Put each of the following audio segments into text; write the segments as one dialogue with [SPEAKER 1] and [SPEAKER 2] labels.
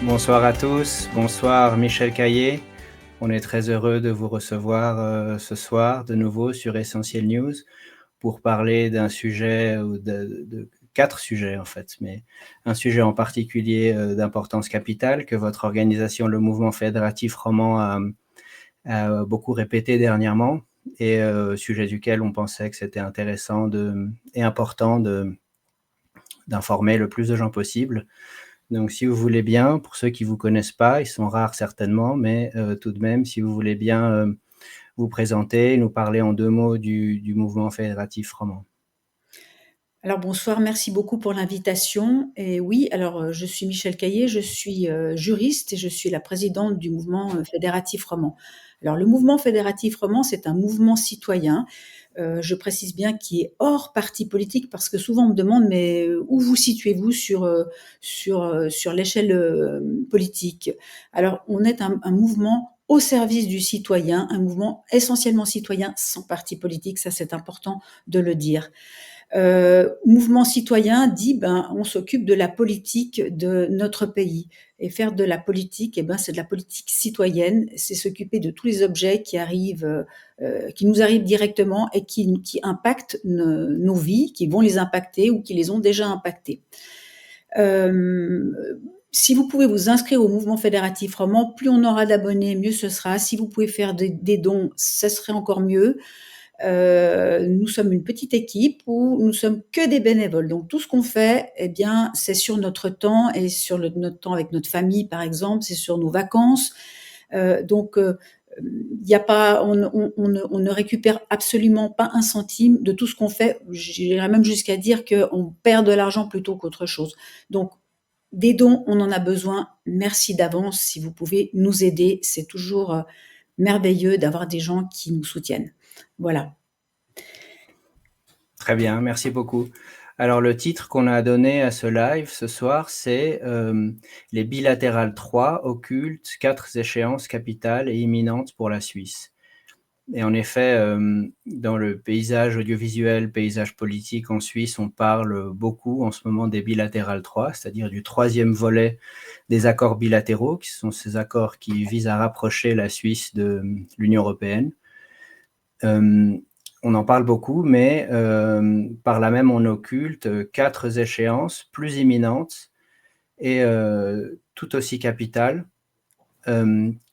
[SPEAKER 1] Bonsoir à tous, bonsoir Michel Caillé. On est très heureux de vous recevoir ce soir de nouveau sur Essentiel News pour parler d'un sujet ou de 4 sujets en fait, mais un sujet en particulier d'importance capitale que votre organisation, le Mouvement fédératif roman, a beaucoup répété dernièrement et au sujet duquel on pensait que c'était intéressant et important d'informer le plus de gens possible. Donc si vous voulez bien, pour ceux qui ne vous connaissent pas, ils sont rares certainement, mais tout de même, si vous voulez bien vous présenter, nous parler en 2 mots du mouvement fédératif roman.
[SPEAKER 2] Alors bonsoir, merci beaucoup pour l'invitation. Et oui, alors je suis Michel Caillé, je suis juriste et je suis la présidente du mouvement fédératif roman. Alors le mouvement fédératif roman, c'est un mouvement citoyen, je précise bien, qui est hors parti politique, parce que souvent on me demande mais où vous situez-vous sur l'échelle politique. Alors on est un mouvement au service du citoyen, un mouvement essentiellement citoyen sans parti politique, ça c'est important de le dire. Mouvement citoyen dit on s'occupe de la politique de notre pays, et faire de la politique, c'est de la politique citoyenne, c'est s'occuper de tous les objets qui nous arrivent directement et qui impactent nos vies, qui vont les impacter ou qui les ont déjà impactés. Si vous pouvez vous inscrire au mouvement fédératif roman, plus on aura d'abonnés, mieux ce sera. Si vous pouvez faire des dons, ça serait encore mieux. Nous sommes une petite équipe où nous sommes que des bénévoles. Donc tout ce qu'on fait, c'est sur notre temps et sur notre temps avec notre famille, par exemple, c'est sur nos vacances. Y a pas, on ne récupère absolument pas un centime de tout ce qu'on fait. J'irais même jusqu'à dire qu'on perd de l'argent plutôt qu'autre chose. Donc des dons, on en a besoin. Merci d'avance si vous pouvez nous aider. C'est toujours merveilleux d'avoir des gens qui nous soutiennent. Voilà.
[SPEAKER 1] Très bien, merci beaucoup. Alors le titre qu'on a donné à ce live ce soir, c'est les bilatérales 3 occultes, 4 échéances capitales et imminentes pour la Suisse. Et en effet, dans le paysage audiovisuel, paysage politique en Suisse, on parle beaucoup en ce moment des bilatérales 3, c'est-à-dire du 3e volet des accords bilatéraux, qui sont ces accords qui visent à rapprocher la Suisse de l'Union européenne. On en parle beaucoup, mais par là même on occulte 4 échéances plus imminentes et tout aussi capitales,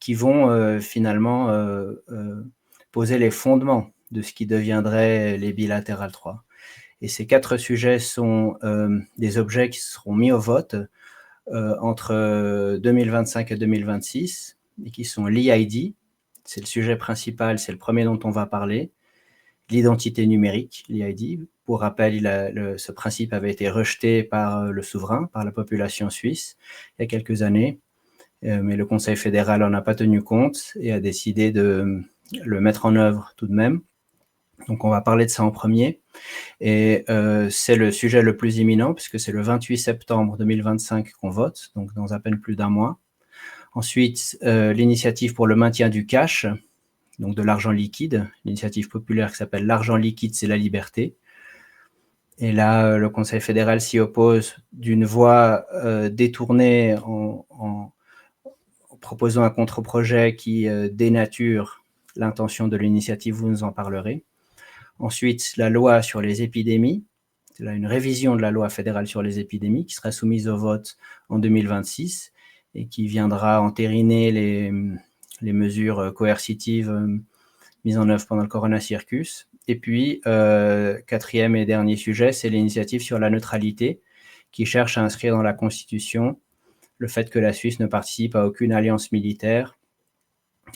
[SPEAKER 1] qui vont finalement poser les fondements de ce qui deviendrait les bilatérales 3. Et ces 4 sujets sont des objets qui seront mis au vote entre 2025 et 2026, et qui sont l'EID, c'est le sujet principal, c'est le premier dont on va parler, l'identité numérique, l'EID. Pour rappel, ce principe avait été rejeté par le souverain, par la population suisse, il y a quelques années, mais le Conseil fédéral n'en a pas tenu compte et a décidé de le mettre en œuvre tout de même. Donc on va parler de ça en premier. Et c'est le sujet le plus imminent, puisque c'est le 28 septembre 2025 qu'on vote, donc dans à peine plus d'un mois. Ensuite, l'initiative pour le maintien du cash, donc de l'argent liquide, l'initiative populaire qui s'appelle « L'argent liquide, c'est la liberté ». Et là, le Conseil fédéral s'y oppose d'une voie détournée en proposant un contre-projet qui dénature l'intention de l'initiative, vous nous en parlerez. Ensuite, la loi sur les épidémies, c'est là une révision de la loi fédérale sur les épidémies qui sera soumise au vote en 2026 et qui viendra entériner les mesures coercitives mises en œuvre pendant le Corona Circus. Et puis, quatrième et dernier sujet, c'est l'initiative sur la neutralité qui cherche à inscrire dans la Constitution le fait que la Suisse ne participe à aucune alliance militaire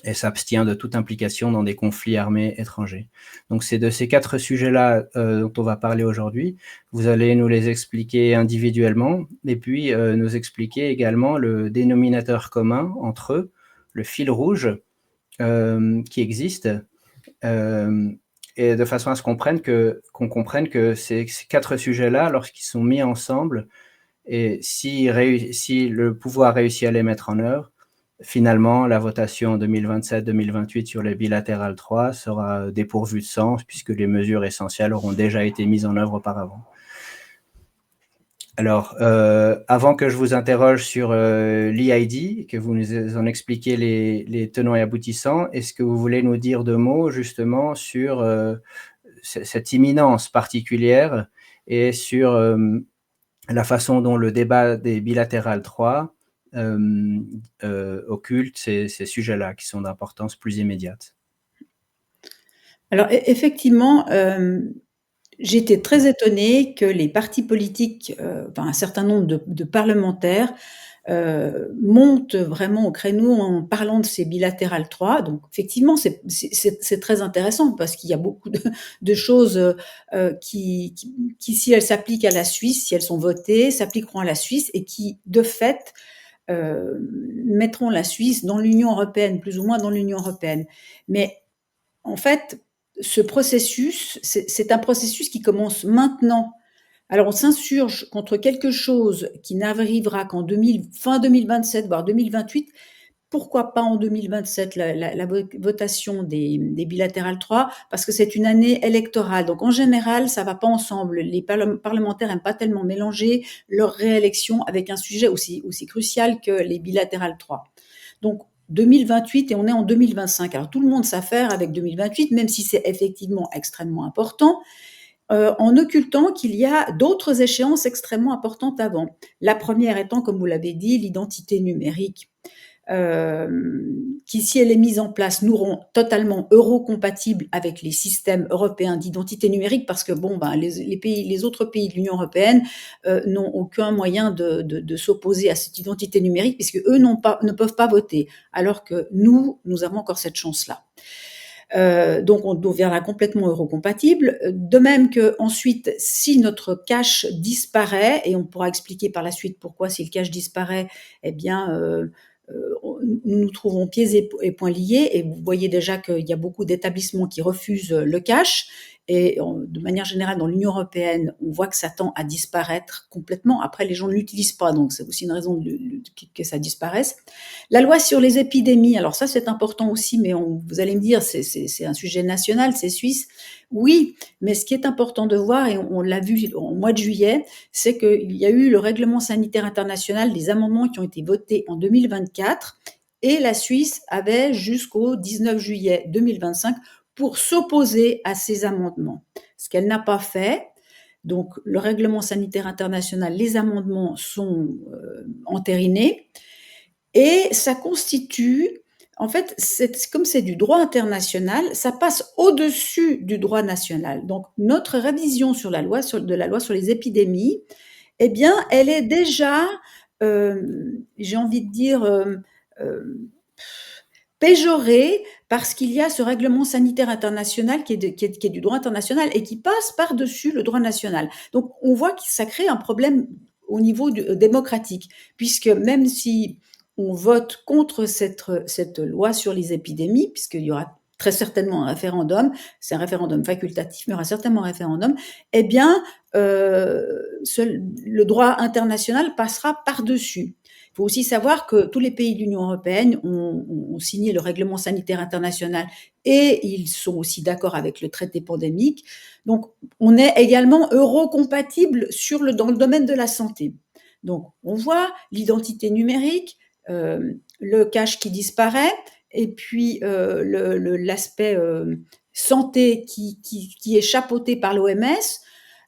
[SPEAKER 1] et s'abstient de toute implication dans des conflits armés étrangers. Donc c'est de ces 4 sujets-là dont on va parler aujourd'hui. Vous allez nous les expliquer individuellement et puis nous expliquer également le dénominateur commun entre eux, le fil rouge qui existe, et de façon à ce qu'on comprenne que ces 4 sujets-là, lorsqu'ils sont mis ensemble, et si le pouvoir réussit à les mettre en œuvre, finalement, la votation en 2027-2028 sur les bilatérales 3 sera dépourvue de sens puisque les mesures essentielles auront déjà été mises en œuvre auparavant. Alors, avant que je vous interroge sur, l'EID, que vous nous en expliquiez les tenants et aboutissants, est-ce que vous voulez nous dire 2 mots justement sur, cette imminence particulière et sur, la façon dont le débat des bilatérales 3 occulte ces sujets-là qui sont d'importance plus immédiate?
[SPEAKER 2] Alors effectivement, j'étais très étonnée que les partis politiques, enfin un certain nombre de parlementaires, montent vraiment au créneau en parlant de ces bilatérales 3. Donc effectivement, c'est très intéressant parce qu'il y a beaucoup de choses, qui si elles s'appliquent à la Suisse, si elles sont votées, s'appliqueront à la Suisse et qui de fait, mettront la Suisse dans l'Union européenne, plus ou moins dans l'Union européenne. Mais en fait, ce processus, c'est un processus qui commence maintenant. Alors on s'insurge contre quelque chose qui n'arrivera qu'en 2000 fin 2027, voire 2028. Pourquoi pas en 2027 la votation des bilatérales 3? Parce que c'est une année électorale. Donc en général, ça va pas ensemble. Les parlementaires aiment pas tellement mélanger leur réélection avec un sujet aussi crucial que les bilatérales 3. Donc 2028 et on est en 2025. Alors tout le monde s'affaire avec 2028, même si c'est effectivement extrêmement important, en occultant qu'il y a d'autres échéances extrêmement importantes avant. La première étant, comme vous l'avez dit, l'identité numérique, qui, si elle est mise en place, nous rend totalement euro-compatible avec les systèmes européens d'identité numérique, parce que bon, ben, les autres pays de l'Union européenne n'ont aucun moyen de s'opposer à cette identité numérique, puisque eux ne peuvent pas voter, alors que nous avons encore cette chance-là. Donc on deviendra complètement eurocompatible. De même que ensuite, si notre cache disparaît, et on pourra expliquer par la suite pourquoi si le cache disparaît, eh bien, nous nous trouvons pieds et poings liés. Et vous voyez déjà qu'il y a beaucoup d'établissements qui refusent le cash. Et de manière générale, dans l'Union européenne, on voit que ça tend à disparaître complètement. Après, les gens ne l'utilisent pas, donc c'est aussi une raison que ça disparaisse. La loi sur les épidémies, alors ça c'est important aussi, mais vous allez me dire, c'est un sujet national, c'est suisse. Oui, mais ce qui est important de voir, et on l'a vu au mois de juillet, c'est qu'il y a eu le règlement sanitaire international, des amendements qui ont été votés en 2024, et la Suisse avait jusqu'au 19 juillet 2025 pour s'opposer à ces amendements. Ce qu'elle n'a pas fait. Donc, le règlement sanitaire international, les amendements sont entérinés. Et ça constitue, en fait, comme c'est du droit international, ça passe au-dessus du droit national. Donc, notre révision sur de la loi sur les épidémies, eh bien, elle est déjà, j'ai envie de dire, péjorée parce qu'il y a ce règlement sanitaire international qui est du droit international et qui passe par-dessus le droit national. Donc, on voit que ça crée un problème au niveau démocratique, puisque même si on vote contre cette loi sur les épidémies, puisqu'il y aura très certainement un référendum, c'est un référendum facultatif, mais il y aura certainement un référendum, eh bien, le droit international passera par-dessus. Il faut aussi savoir que tous les pays de l'Union européenne ont signé le règlement sanitaire international et ils sont aussi d'accord avec le traité pandémique. Donc, on est également eurocompatible dans le domaine de la santé. Donc, on voit l'identité numérique, le cash qui disparaît, et puis l'aspect santé qui est chapeauté par l'OMS,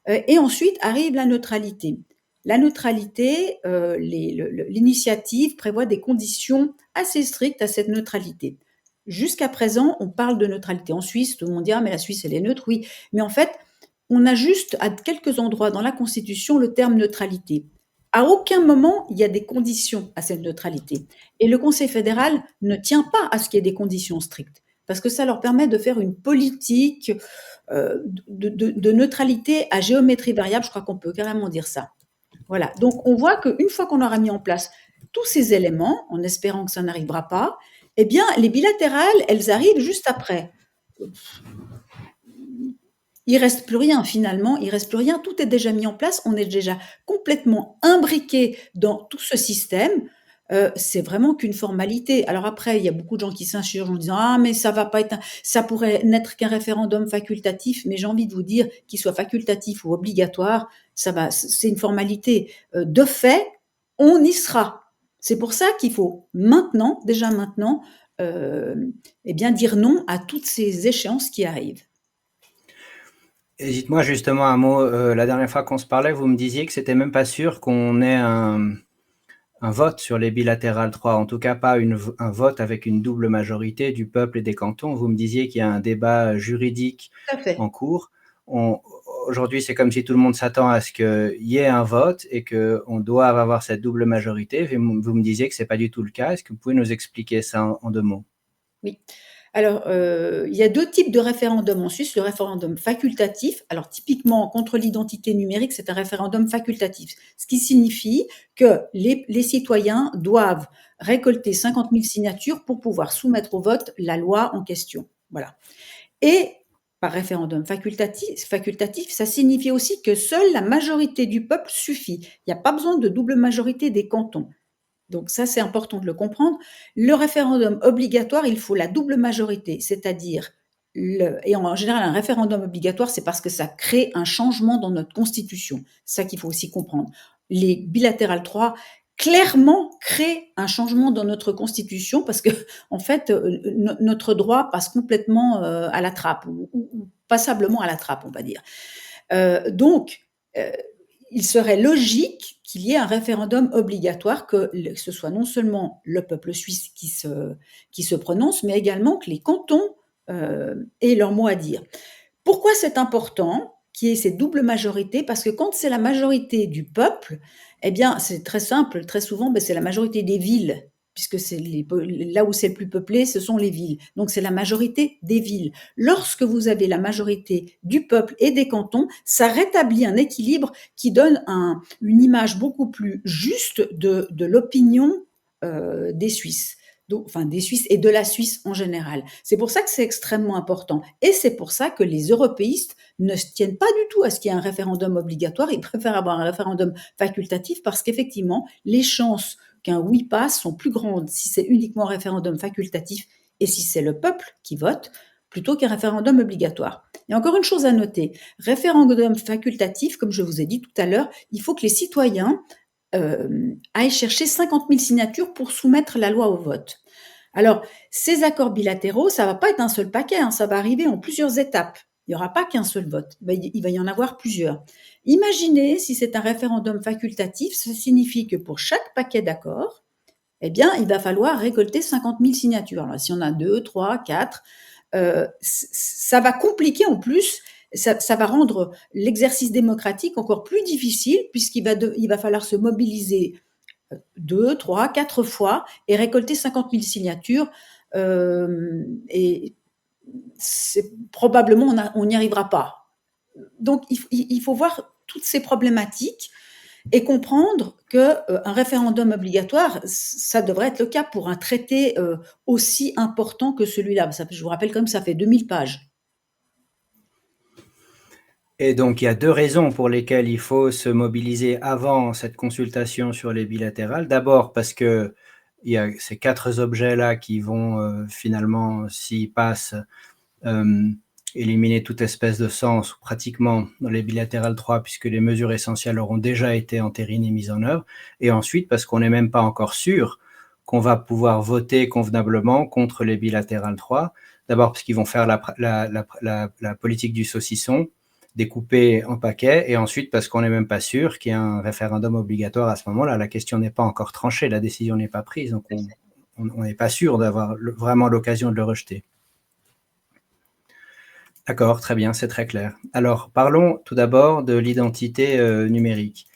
[SPEAKER 2] et ensuite arrive la neutralité. La neutralité, l'initiative prévoit des conditions assez strictes à cette neutralité. Jusqu'à présent, on parle de neutralité en Suisse. Tout le monde dit, ah, mais la Suisse, elle est neutre, oui. Mais en fait, on a juste, à quelques endroits dans la Constitution, le terme neutralité. À aucun moment, il y a des conditions à cette neutralité. Et le Conseil fédéral ne tient pas à ce qu'il y ait des conditions strictes, parce que ça leur permet de faire une politique de neutralité à géométrie variable. Je crois qu'on peut carrément dire ça. Voilà. Donc, on voit qu'une fois qu'on aura mis en place tous ces éléments, en espérant que ça n'arrivera pas, eh bien, les bilatérales, elles arrivent juste après. Il reste plus rien finalement, il reste plus rien, tout est déjà mis en place, on est déjà complètement imbriqué dans tout ce système. c'est vraiment qu'une formalité. Alors après, il y a beaucoup de gens qui s'insurgent en disant: «Ah mais ça va pas être ça pourrait n'être qu'un référendum facultatif», mais j'ai envie de vous dire qu'il soit facultatif ou obligatoire, c'est une formalité. De fait, on y sera. C'est pour ça qu'il faut maintenant, déjà maintenant, et bien dire non à toutes ces échéances qui arrivent.
[SPEAKER 1] Et dites-moi justement un mot, la dernière fois qu'on se parlait, vous me disiez que c'était même pas sûr qu'on ait un vote sur les bilatérales 3, en tout cas pas un vote avec une double majorité du peuple et des cantons. Vous me disiez qu'il y a un débat juridique
[SPEAKER 2] Tout à fait.
[SPEAKER 1] en cours. Aujourd'hui, c'est comme si tout le monde s'attend à ce qu'il y ait un vote et qu'on doive avoir cette double majorité. Vous me disiez que ce n'est pas du tout le cas. Est-ce que vous pouvez nous expliquer ça en 2 mots?
[SPEAKER 2] Oui. Alors, il y a 2 types de référendums en Suisse. Le référendum facultatif, alors typiquement contre l'identité numérique, c'est un référendum facultatif. Ce qui signifie que les citoyens doivent récolter 50 000 signatures pour pouvoir soumettre au vote la loi en question. Voilà. Et par référendum facultatif, ça signifie aussi que seule la majorité du peuple suffit. Il n'y a pas besoin de double majorité des cantons. Donc ça, c'est important de le comprendre. Le référendum obligatoire, il faut la double majorité, c'est-à-dire, et en général, un référendum obligatoire, c'est parce que ça crée un changement dans notre constitution. C'est ça qu'il faut aussi comprendre. Les bilatérales 3, clairement, créent un changement dans notre constitution parce que, en fait, notre droit passe complètement à la trappe, ou passablement à la trappe, on va dire. Donc, il serait logique qu'il y ait un référendum obligatoire, que ce soit non seulement le peuple suisse qui se prononce, mais également que les cantons aient leur mot à dire. Pourquoi c'est important qu'il y ait cette double majorité? Parce que quand c'est la majorité du peuple, eh bien, c'est très simple, très souvent, c'est la majorité des villes, puisque c'est là où c'est le plus peuplé, ce sont les villes. Donc, c'est la majorité des villes. Lorsque vous avez la majorité du peuple et des cantons, ça rétablit un équilibre qui donne une image beaucoup plus juste de l'opinion des Suisses. Donc, enfin, des Suisses et de la Suisse en général. C'est pour ça que c'est extrêmement important. Et c'est pour ça que les européistes ne se tiennent pas du tout à ce qu'il y ait un référendum obligatoire. Ils préfèrent avoir un référendum facultatif parce qu'effectivement, les chances qu'un oui passe sont plus grandes si c'est uniquement un référendum facultatif et si c'est le peuple qui vote plutôt qu'un référendum obligatoire. Et encore une chose à noter, référendum facultatif, comme je vous ai dit tout à l'heure, il faut que les citoyens aille chercher 50 000 signatures pour soumettre la loi au vote. Alors, ces accords bilatéraux, ça ne va pas être un seul paquet, hein, ça va arriver en plusieurs étapes. Il n'y aura pas qu'un seul vote, il va y en avoir plusieurs. Imaginez si c'est un référendum facultatif, ça signifie que pour chaque paquet d'accords, eh bien, il va falloir récolter 50 000 signatures. Alors, si on a 2, 3, 4, ça va compliquer en plus, ça va rendre l'exercice démocratique encore plus difficile puisqu'il va falloir se mobiliser 2, 3, 4 fois et récolter 50 000 signatures. Et probablement, on n'y arrivera pas. Donc, il faut voir toutes ces problématiques et comprendre qu'un référendum obligatoire, ça devrait être le cas pour un traité aussi important que celui-là. Je vous rappelle quand même, ça fait 2000 pages.
[SPEAKER 1] Et donc, il y a 2 raisons pour lesquelles il faut se mobiliser avant cette consultation sur les bilatérales. D'abord, parce qu'il y a ces 4 objets-là qui vont, finalement, s'ils passent, éliminer toute espèce de sens, ou pratiquement, dans les bilatérales 3, puisque les mesures essentielles auront déjà été entérinées et mises en œuvre. Et ensuite, parce qu'on n'est même pas encore sûr qu'on va pouvoir voter convenablement contre les bilatérales 3. D'abord, parce qu'ils vont faire la politique du saucisson, découpé en paquets, et ensuite parce qu'on n'est même pas sûr qu'il y ait un référendum obligatoire à ce moment-là. La question n'est pas encore tranchée, la décision n'est pas prise, donc on n'est pas sûr d'avoir vraiment l'occasion de le rejeter. D'accord, très bien, c'est très clair. Alors, parlons tout d'abord de l'identité numérique.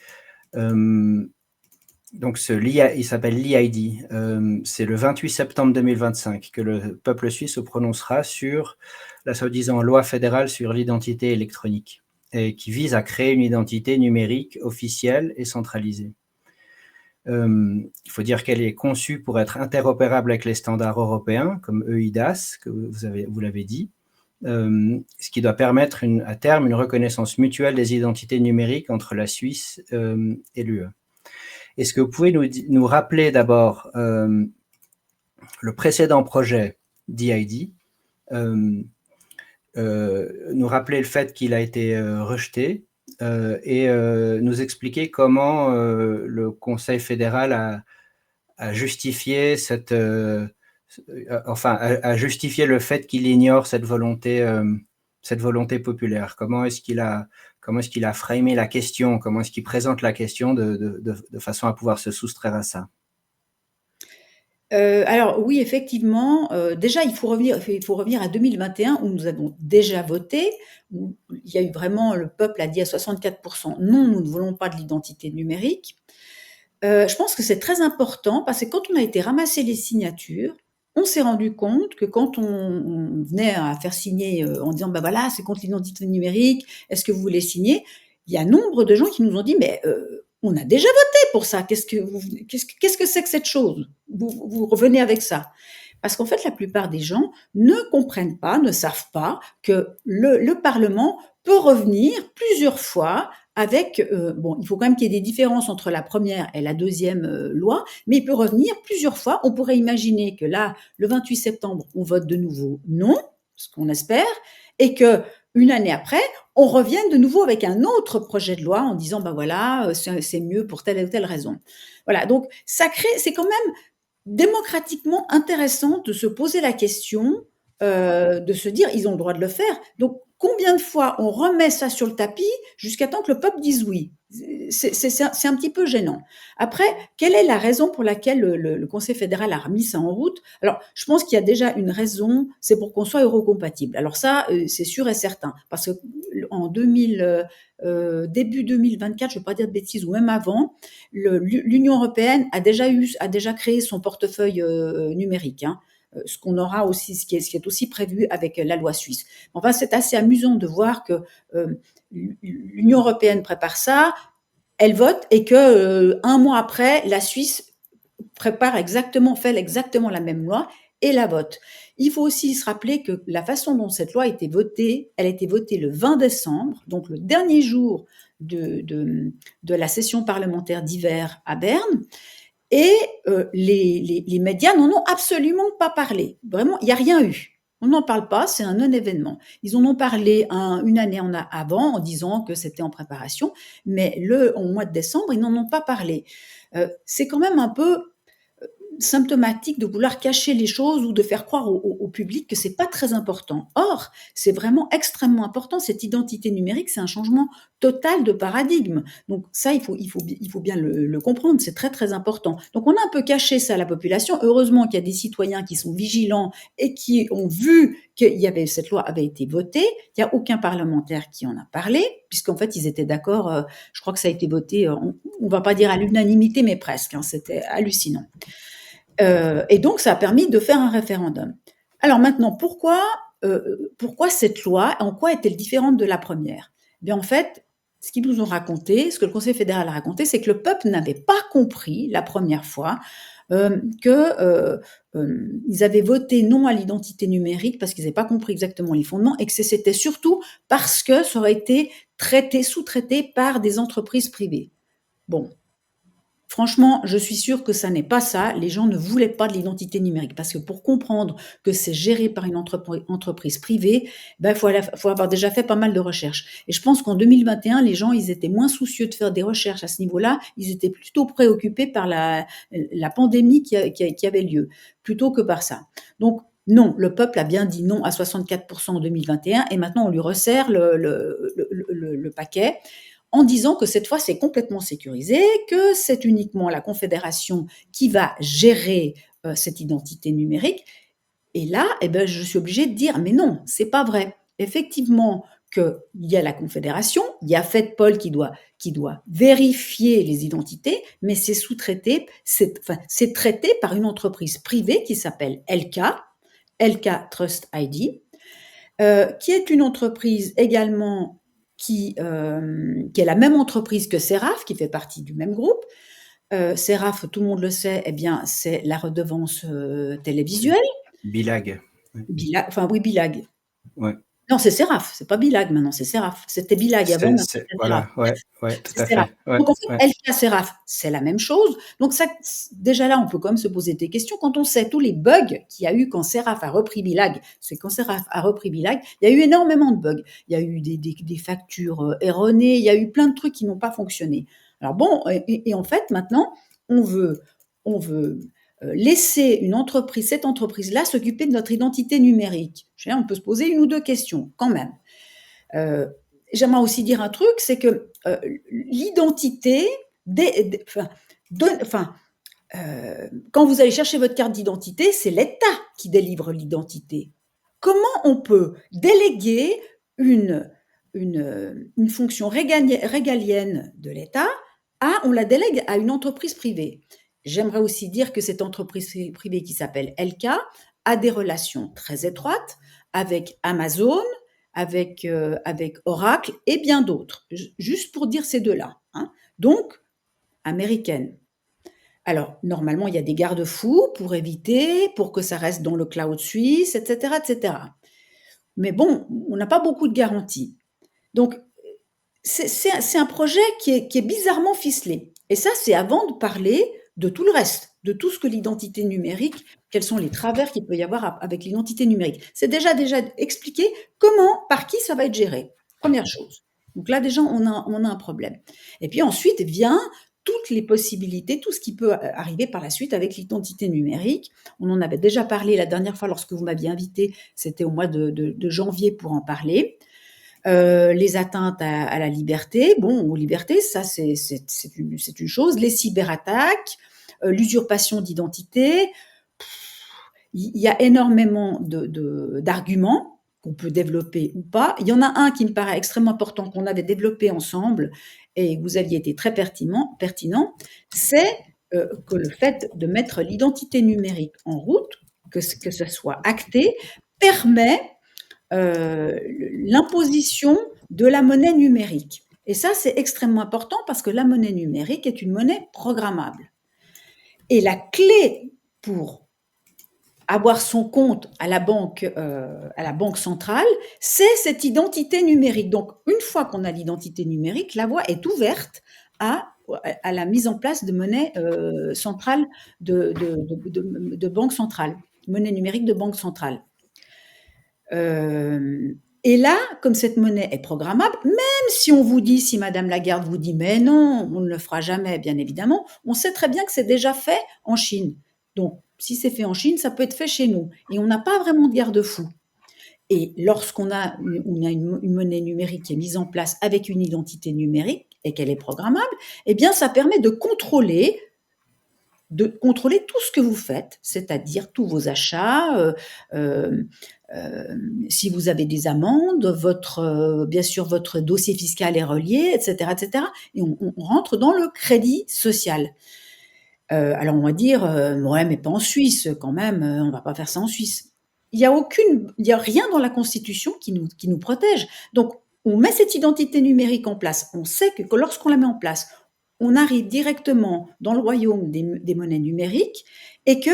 [SPEAKER 1] Donc, il s'appelle l'e-ID. C'est le 28 septembre 2025 que le peuple suisse se prononcera sur la soi-disant loi fédérale sur l'identité électronique, et qui vise à créer une identité numérique officielle et centralisée. Il faut dire qu'elle est conçue pour être interopérable avec les standards européens, comme EIDAS, que vous l'avez dit, ce qui doit permettre à terme une reconnaissance mutuelle des identités numériques entre la Suisse et l'UE. Est-ce que vous pouvez nous rappeler d'abord le précédent projet d'EID, nous rappeler le fait qu'il a été rejeté et nous expliquer comment le Conseil fédéral a justifié a justifié le fait qu'il ignore cette volonté populaire. Comment est-ce qu'il a framé la question? Comment est-ce qu'il présente la question de façon à pouvoir se soustraire à ça?
[SPEAKER 2] Alors oui, effectivement, déjà il faut revenir à 2021 où nous avons déjà voté, où il y a eu vraiment le peuple a dit à 64 % non, nous ne voulons pas de l'identité numérique. Je pense que c'est très important parce que quand on a été ramasser les signatures, on s'est rendu compte que quand on venait à faire signer, en disant: «Bah, voilà, c'est contre l'identité numérique, est-ce que vous voulez signer?» Il y a nombre de gens qui nous ont dit: «Mais, on a déjà voté pour ça, qu'est-ce que c'est que cette chose? Vous revenez avec ça?» Parce qu'en fait, la plupart des gens ne comprennent pas, ne savent pas que le parlement peut revenir plusieurs fois avec, bon, il faut quand même qu'il y ait des différences entre la première et la deuxième loi, mais il peut revenir plusieurs fois. On pourrait imaginer que là, le 28 septembre, on vote de nouveau non, ce qu'on espère, et que une année après, on revienne de nouveau avec un autre projet de loi en disant, ben voilà, c'est mieux pour telle ou telle raison. Voilà, donc ça crée, c'est quand même démocratiquement intéressant de se poser la question, de se dire, ils ont le droit de le faire. Donc, combien de fois on remet ça sur le tapis jusqu'à temps que le peuple dise oui? C'est un petit peu gênant. Après, quelle est la raison pour laquelle le Conseil fédéral a remis ça en route? Alors, je pense qu'il y a déjà une raison, c'est pour qu'on soit eurocompatible. Alors ça, c'est sûr et certain, parce que en 2000, début 2024, je ne veux pas dire de bêtises, ou même avant, l'Union européenne a déjà créé son portefeuille numérique. Hein, ce qu'on aura aussi, ce qui est aussi prévu avec la loi suisse. Enfin, c'est assez amusant de voir que l'Union européenne prépare ça, elle vote et que un mois après, la Suisse fait exactement la même loi et la vote. Il faut aussi se rappeler que la façon dont cette loi a été votée, elle a été votée le 20 décembre, donc le dernier jour de la session parlementaire d'hiver à Berne. Et les médias n'en ont absolument pas parlé. Vraiment, il n'y a rien eu. On n'en parle pas, c'est un non-événement. Ils en ont parlé une année avant en disant que c'était en préparation, mais au mois de décembre, ils n'en ont pas parlé. C'est quand même un peu symptomatique de vouloir cacher les choses ou de faire croire au public que c'est pas très important. Or, c'est vraiment extrêmement important. Cette identité numérique, c'est un changement total de paradigme. Donc ça, il faut bien le comprendre. C'est très très important. Donc on a un peu caché ça à la population. Heureusement qu'il y a des citoyens qui sont vigilants et qui ont vu que cette loi avait été votée. Il n'y a aucun parlementaire qui en a parlé, puisqu'en fait ils étaient d'accord. Je crois que ça a été voté. On va pas dire à l'unanimité, mais presque. Hein, c'était hallucinant. Et donc, ça a permis de faire un référendum. Alors maintenant, pourquoi cette loi, en quoi est-elle différente de la première? Bien, en fait, ce qu'ils nous ont raconté, ce que le Conseil fédéral a raconté, c'est que le peuple n'avait pas compris la première fois qu'ils avaient voté non à l'identité numérique parce qu'ils n'avaient pas compris exactement les fondements et que c'était surtout parce que ça aurait été sous-traité par des entreprises privées. Bon, franchement, je suis sûre que ça n'est pas ça. Les gens ne voulaient pas de l'identité numérique parce que pour comprendre que c'est géré par une entreprise privée, ben, faut avoir déjà fait pas mal de recherches. Et je pense qu'en 2021, les gens, ils étaient moins soucieux de faire des recherches à ce niveau-là. Ils étaient plutôt préoccupés par la pandémie qui avait lieu, plutôt que par ça. Donc, non, le peuple a bien dit non à 64% en 2021 et maintenant on lui resserre le paquet en disant que cette fois, c'est complètement sécurisé, que c'est uniquement la Confédération qui va gérer cette identité numérique. Et là, eh ben, je suis obligée de dire, mais non, c'est pas vrai. Effectivement, qu'il y a la Confédération, il y a FedPol qui doit vérifier les identités, mais c'est sous-traité, c'est traité par une entreprise privée qui s'appelle LK Trust ID, qui est une entreprise également qui est la même entreprise que Seraf, qui fait partie du même groupe. Seraf, tout le monde le sait, eh bien, c'est la redevance télévisuelle.
[SPEAKER 1] Bilag.
[SPEAKER 2] Bilag.
[SPEAKER 1] Ouais.
[SPEAKER 2] Non, c'est Seraf, c'est pas Bilag maintenant, c'est Seraf. C'était Bilag avant, maintenant c'est Seraf.
[SPEAKER 1] Voilà, ouais, tout
[SPEAKER 2] C'est
[SPEAKER 1] à
[SPEAKER 2] Seraf.
[SPEAKER 1] fait. Ouais,
[SPEAKER 2] Donc en
[SPEAKER 1] ouais.
[SPEAKER 2] fait, LK Seraf, c'est la même chose. Donc ça, déjà là, on peut quand même se poser des questions. Quand on sait tous les bugs qu'il y a eu quand Seraf a repris Bilag, c'est quand Seraf a repris Bilag, il y a eu énormément de bugs. Il y a eu des factures erronées, il y a eu plein de trucs qui n'ont pas fonctionné. Alors bon, et en fait, maintenant, on veut laisser cette entreprise-là s'occuper de notre identité numérique. On peut se poser une ou deux questions quand même. Euh, J'aimerais aussi dire un truc, c'est que l'identité, quand vous allez chercher votre carte d'identité, c'est l'État qui délivre l'identité. Comment on peut déléguer une, une fonction régalienne de l'État on la délègue à une entreprise privée? J'aimerais aussi dire que cette entreprise privée qui s'appelle LK a des relations très étroites avec Amazon, avec Oracle et bien d'autres. Juste pour dire ces deux-là. Hein. Donc, américaine. Alors, normalement, il y a des garde-fous pour que ça reste dans le cloud suisse, etc., etc. Mais bon, on n'a pas beaucoup de garanties. Donc, c'est un projet qui est bizarrement ficelé. Et ça, c'est avant de parler de tout le reste, de tout ce que l'identité numérique, quels sont les travers qu'il peut y avoir avec l'identité numérique. C'est déjà expliqué comment, par qui ça va être géré. Première chose. Donc là, déjà, on a un problème. Et puis ensuite vient toutes les possibilités, tout ce qui peut arriver par la suite avec l'identité numérique. On en avait déjà parlé la dernière fois lorsque vous m'aviez invité, c'était au mois de janvier pour en parler. Les atteintes à la liberté, aux libertés, ça c'est une chose. Les cyberattaques, l'usurpation d'identité, il y a énormément d'arguments qu'on peut développer ou pas. Il y en a un qui me paraît extrêmement important qu'on avait développé ensemble et vous aviez été très pertinent, c'est que le fait de mettre l'identité numérique en route, que ce soit acté, permet l'imposition de la monnaie numérique. Et ça, c'est extrêmement important parce que la monnaie numérique est une monnaie programmable. Et la clé pour avoir son compte à la banque centrale, c'est cette identité numérique. Donc, une fois qu'on a l'identité numérique, la voie est ouverte à la mise en place de monnaie centrale, de banque centrale, monnaie numérique de banque centrale. Et là, comme cette monnaie est programmable, même si Madame Lagarde vous dit, mais non, on ne le fera jamais, bien évidemment, on sait très bien que c'est déjà fait en Chine. Donc, si c'est fait en Chine, ça peut être fait chez nous. Et on n'a pas vraiment de garde-fou. Et lorsqu'on a une monnaie numérique qui est mise en place avec une identité numérique et qu'elle est programmable, eh bien, ça permet de contrôler tout ce que vous faites, c'est-à-dire tous vos achats, si vous avez des amendes, bien sûr votre dossier fiscal est relié, etc., etc. Et on rentre dans le crédit social. Alors on va dire, ouais, mais pas en Suisse quand même, on va pas faire ça en Suisse. Il y a rien dans la Constitution qui nous protège. Donc on met cette identité numérique en place. On sait que lorsqu'on la met en place, on arrive directement dans le royaume des monnaies numériques et que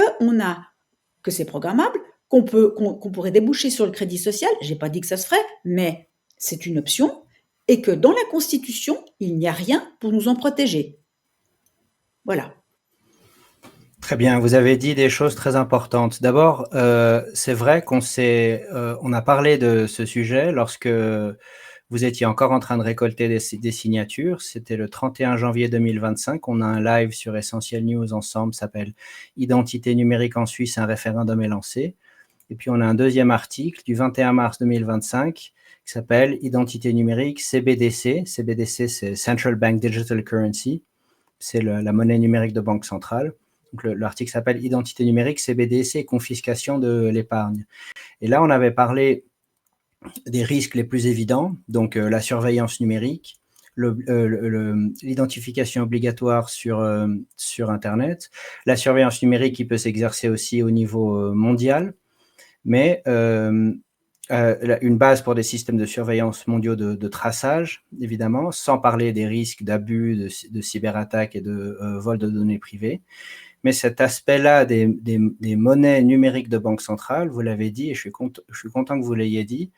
[SPEAKER 2] c'est programmable, qu'on pourrait déboucher sur le crédit social. J'ai pas dit que ça se ferait, mais c'est une option et que dans la Constitution, il n'y a rien pour nous en protéger. Voilà.
[SPEAKER 1] Très bien, vous avez dit des choses très importantes. D'abord, c'est vrai on a parlé de ce sujet lorsque vous étiez encore en train de récolter des signatures. C'était le 31 janvier 2025. On a un live sur Essentiel News ensemble, s'appelle « Identité numérique en Suisse, un référendum est lancé ». Et puis, on a un deuxième article du 21 mars 2025 qui s'appelle « Identité numérique, CBDC ». CBDC, c'est Central Bank Digital Currency. C'est la monnaie numérique de banque centrale. Donc l'article s'appelle « Identité numérique, CBDC et confiscation de l'épargne ». Et là, on avait parlé des risques les plus évidents, donc la surveillance numérique, l'identification obligatoire sur Internet, la surveillance numérique qui peut s'exercer aussi au niveau mondial, mais une base pour des systèmes de surveillance mondiaux de traçage, évidemment, sans parler des risques d'abus, de cyberattaques et de vol de données privées. Mais cet aspect-là des monnaies numériques de banque centrale, vous l'avez dit, et je suis content que vous l'ayez dit,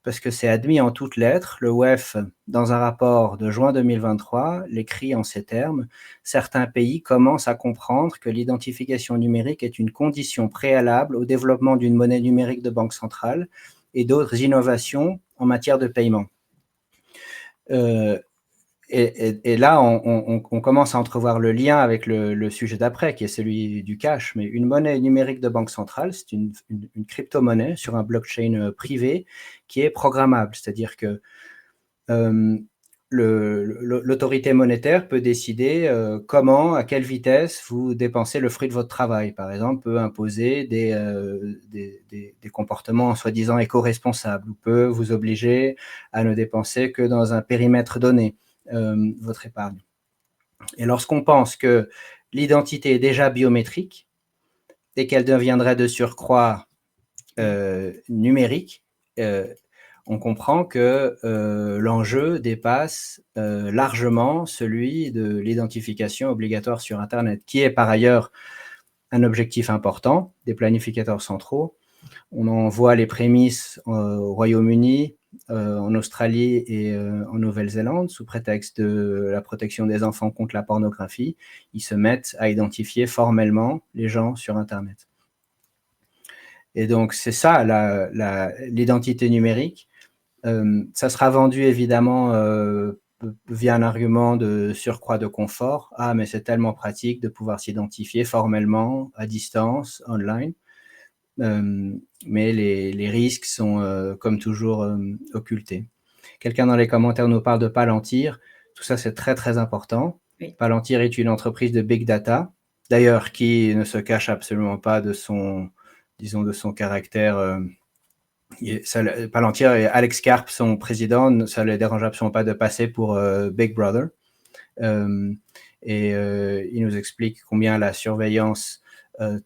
[SPEAKER 1] parce que c'est admis en toutes lettres. Le WEF, dans un rapport de juin 2023, l'écrit en ces termes: certains pays commencent à comprendre que l'identification numérique est une condition préalable au développement d'une monnaie numérique de banque centrale et d'autres innovations en matière de paiement. Et là, on commence à entrevoir le lien avec le sujet d'après, qui est celui du cash. Mais une monnaie numérique de banque centrale, c'est une crypto-monnaie sur un blockchain privé qui est programmable. C'est-à-dire que l'autorité monétaire peut décider comment, à quelle vitesse vous dépensez le fruit de votre travail. Par exemple, peut imposer des comportements soi-disant éco-responsables, ou peut vous obliger à ne dépenser que dans un périmètre donné votre épargne. Et lorsqu'on pense que l'identité est déjà biométrique et qu'elle deviendrait de surcroît numérique, on comprend que l'enjeu dépasse largement celui de l'identification obligatoire sur Internet, qui est par ailleurs un objectif important des planificateurs centraux. On en voit les prémices au Royaume-Uni, en Australie et en Nouvelle-Zélande, sous prétexte de la protection des enfants contre la pornographie. Ils se mettent à identifier formellement les gens sur Internet. Et donc, c'est ça, l'identité numérique. Ça sera vendu évidemment via un argument de surcroît de confort. Ah, mais c'est tellement pratique de pouvoir s'identifier formellement, à distance, online. Mais les risques sont, comme toujours, occultés. Quelqu'un dans les commentaires nous parle de Palantir. Tout ça, c'est très, très important.
[SPEAKER 2] Oui.
[SPEAKER 1] Palantir est une entreprise de big data, d'ailleurs, qui ne se cache absolument pas de son, disons, de son caractère. Palantir et Alex Karp, son président, ça ne les dérange absolument pas de passer pour Big Brother. Il nous explique combien la surveillance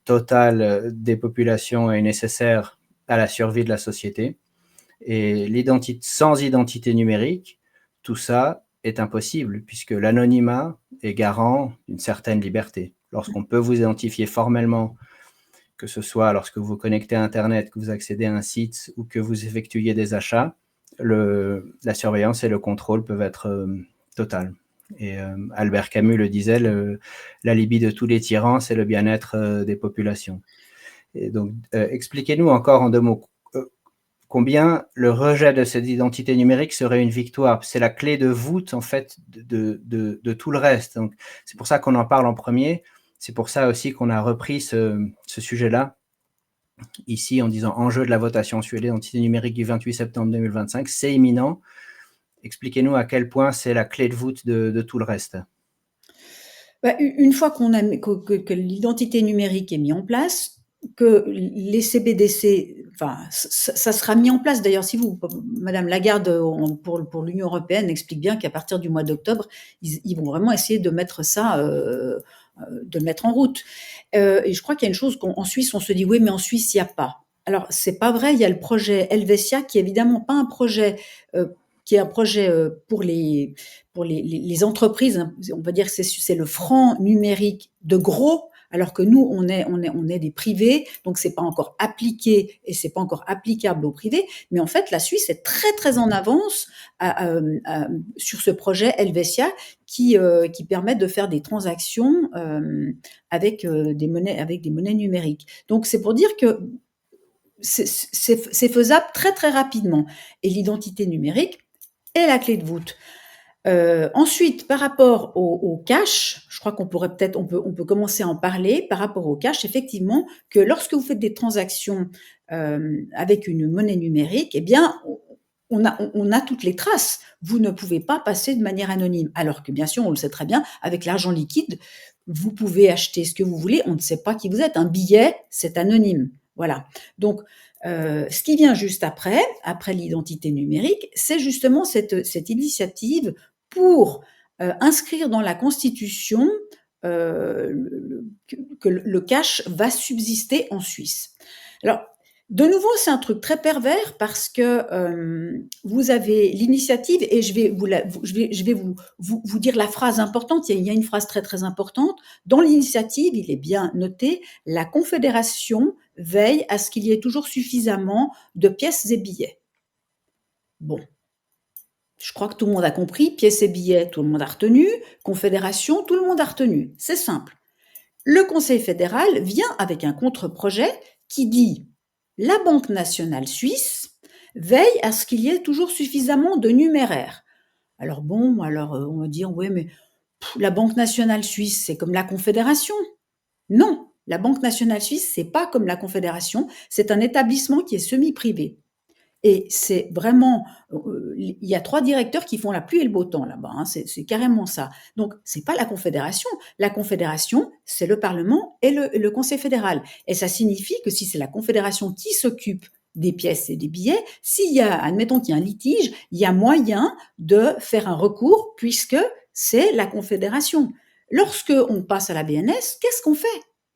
[SPEAKER 1] totale des populations est nécessaire à la survie de la société. Et sans identité numérique, tout ça est impossible, puisque l'anonymat est garant d'une certaine liberté. Lorsqu'on peut vous identifier formellement, que ce soit lorsque vous vous connectez à Internet, que vous accédez à un site ou que vous effectuiez des achats, la surveillance et le contrôle peuvent être totales. Et Albert Camus le disait, l'alibi de tous les tyrans, c'est le bien-être des populations. Et donc, expliquez-nous encore en 2 mots combien le rejet de cette identité numérique serait une victoire. C'est la clé de voûte, en fait, de tout le reste. Donc, c'est pour ça qu'on en parle en premier. C'est pour ça aussi qu'on a repris ce sujet-là ici en disant enjeu de la votation sur l'identité numérique du 28 septembre 2025. C'est imminent. Expliquez-nous à quel point c'est la clé de voûte de tout le reste.
[SPEAKER 2] Une fois que l'identité numérique est mise en place, que les CBDC, enfin, ça sera mis en place. D'ailleurs, si Madame Lagarde, pour l'Union européenne, explique bien qu'à partir du mois d'octobre, ils vont vraiment essayer de mettre ça, de le mettre en route. Et je crois qu'il y a une chose qu'en Suisse, on se dit, oui, mais en Suisse, il n'y a pas. Alors, c'est pas vrai. Il y a le projet Helvetia, qui est évidemment pas un projet, qui est un projet pour les entreprises. On va dire que c'est le franc numérique de gros, alors que nous, on est des privés, donc c'est pas encore appliqué et c'est pas encore applicable aux privés. Mais en fait, la Suisse est très, très en avance sur ce projet Helvetia qui permet de faire des transactions avec des monnaies numériques. Donc, c'est pour dire que c'est faisable très, très rapidement. Et l'identité numérique est la clé de voûte. Ensuite, par rapport au cash, je crois qu'on pourrait peut-être, on peut commencer à en parler. Par rapport au cash, effectivement, que lorsque vous faites des transactions avec une monnaie numérique, eh bien, on a toutes les traces. Vous ne pouvez pas passer de manière anonyme. Alors que bien sûr, on le sait très bien, avec l'argent liquide, vous pouvez acheter ce que vous voulez. On ne sait pas qui vous êtes. Un billet, c'est anonyme. Voilà. Donc, ce qui vient juste après l'identité numérique, c'est justement cette initiative pour inscrire dans la Constitution que le cash va subsister en Suisse. Alors, de nouveau, c'est un truc très pervers parce que vous avez l'initiative et je vais vous dire la phrase importante. Il y a une phrase très très importante. Dans l'initiative, il est bien noté, la Confédération veille à ce qu'il y ait toujours suffisamment de pièces et billets. Bon, je crois que tout le monde a compris, pièces et billets, tout le monde a retenu, confédération, tout le monde a retenu. C'est simple. Le Conseil fédéral vient avec un contre-projet qui dit: la Banque nationale suisse veille à ce qu'il y ait toujours suffisamment de numéraires. Alors bon, on va dire: ouais, mais la Banque nationale suisse, c'est comme la Confédération. Non, la Banque nationale suisse, c'est pas comme la Confédération, c'est un établissement qui est semi-privé. Et c'est vraiment, il y a 3 directeurs qui font la pluie et le beau temps là-bas, hein, c'est carrément ça. Donc c'est pas la Confédération. La Confédération, c'est le Parlement et le Conseil fédéral. Et ça signifie que si c'est la Confédération qui s'occupe des pièces et des billets, s'il y a, admettons qu'il y a un litige, il y a moyen de faire un recours puisque c'est la Confédération. Lorsque on passe à la BNS, qu'est-ce qu'on fait?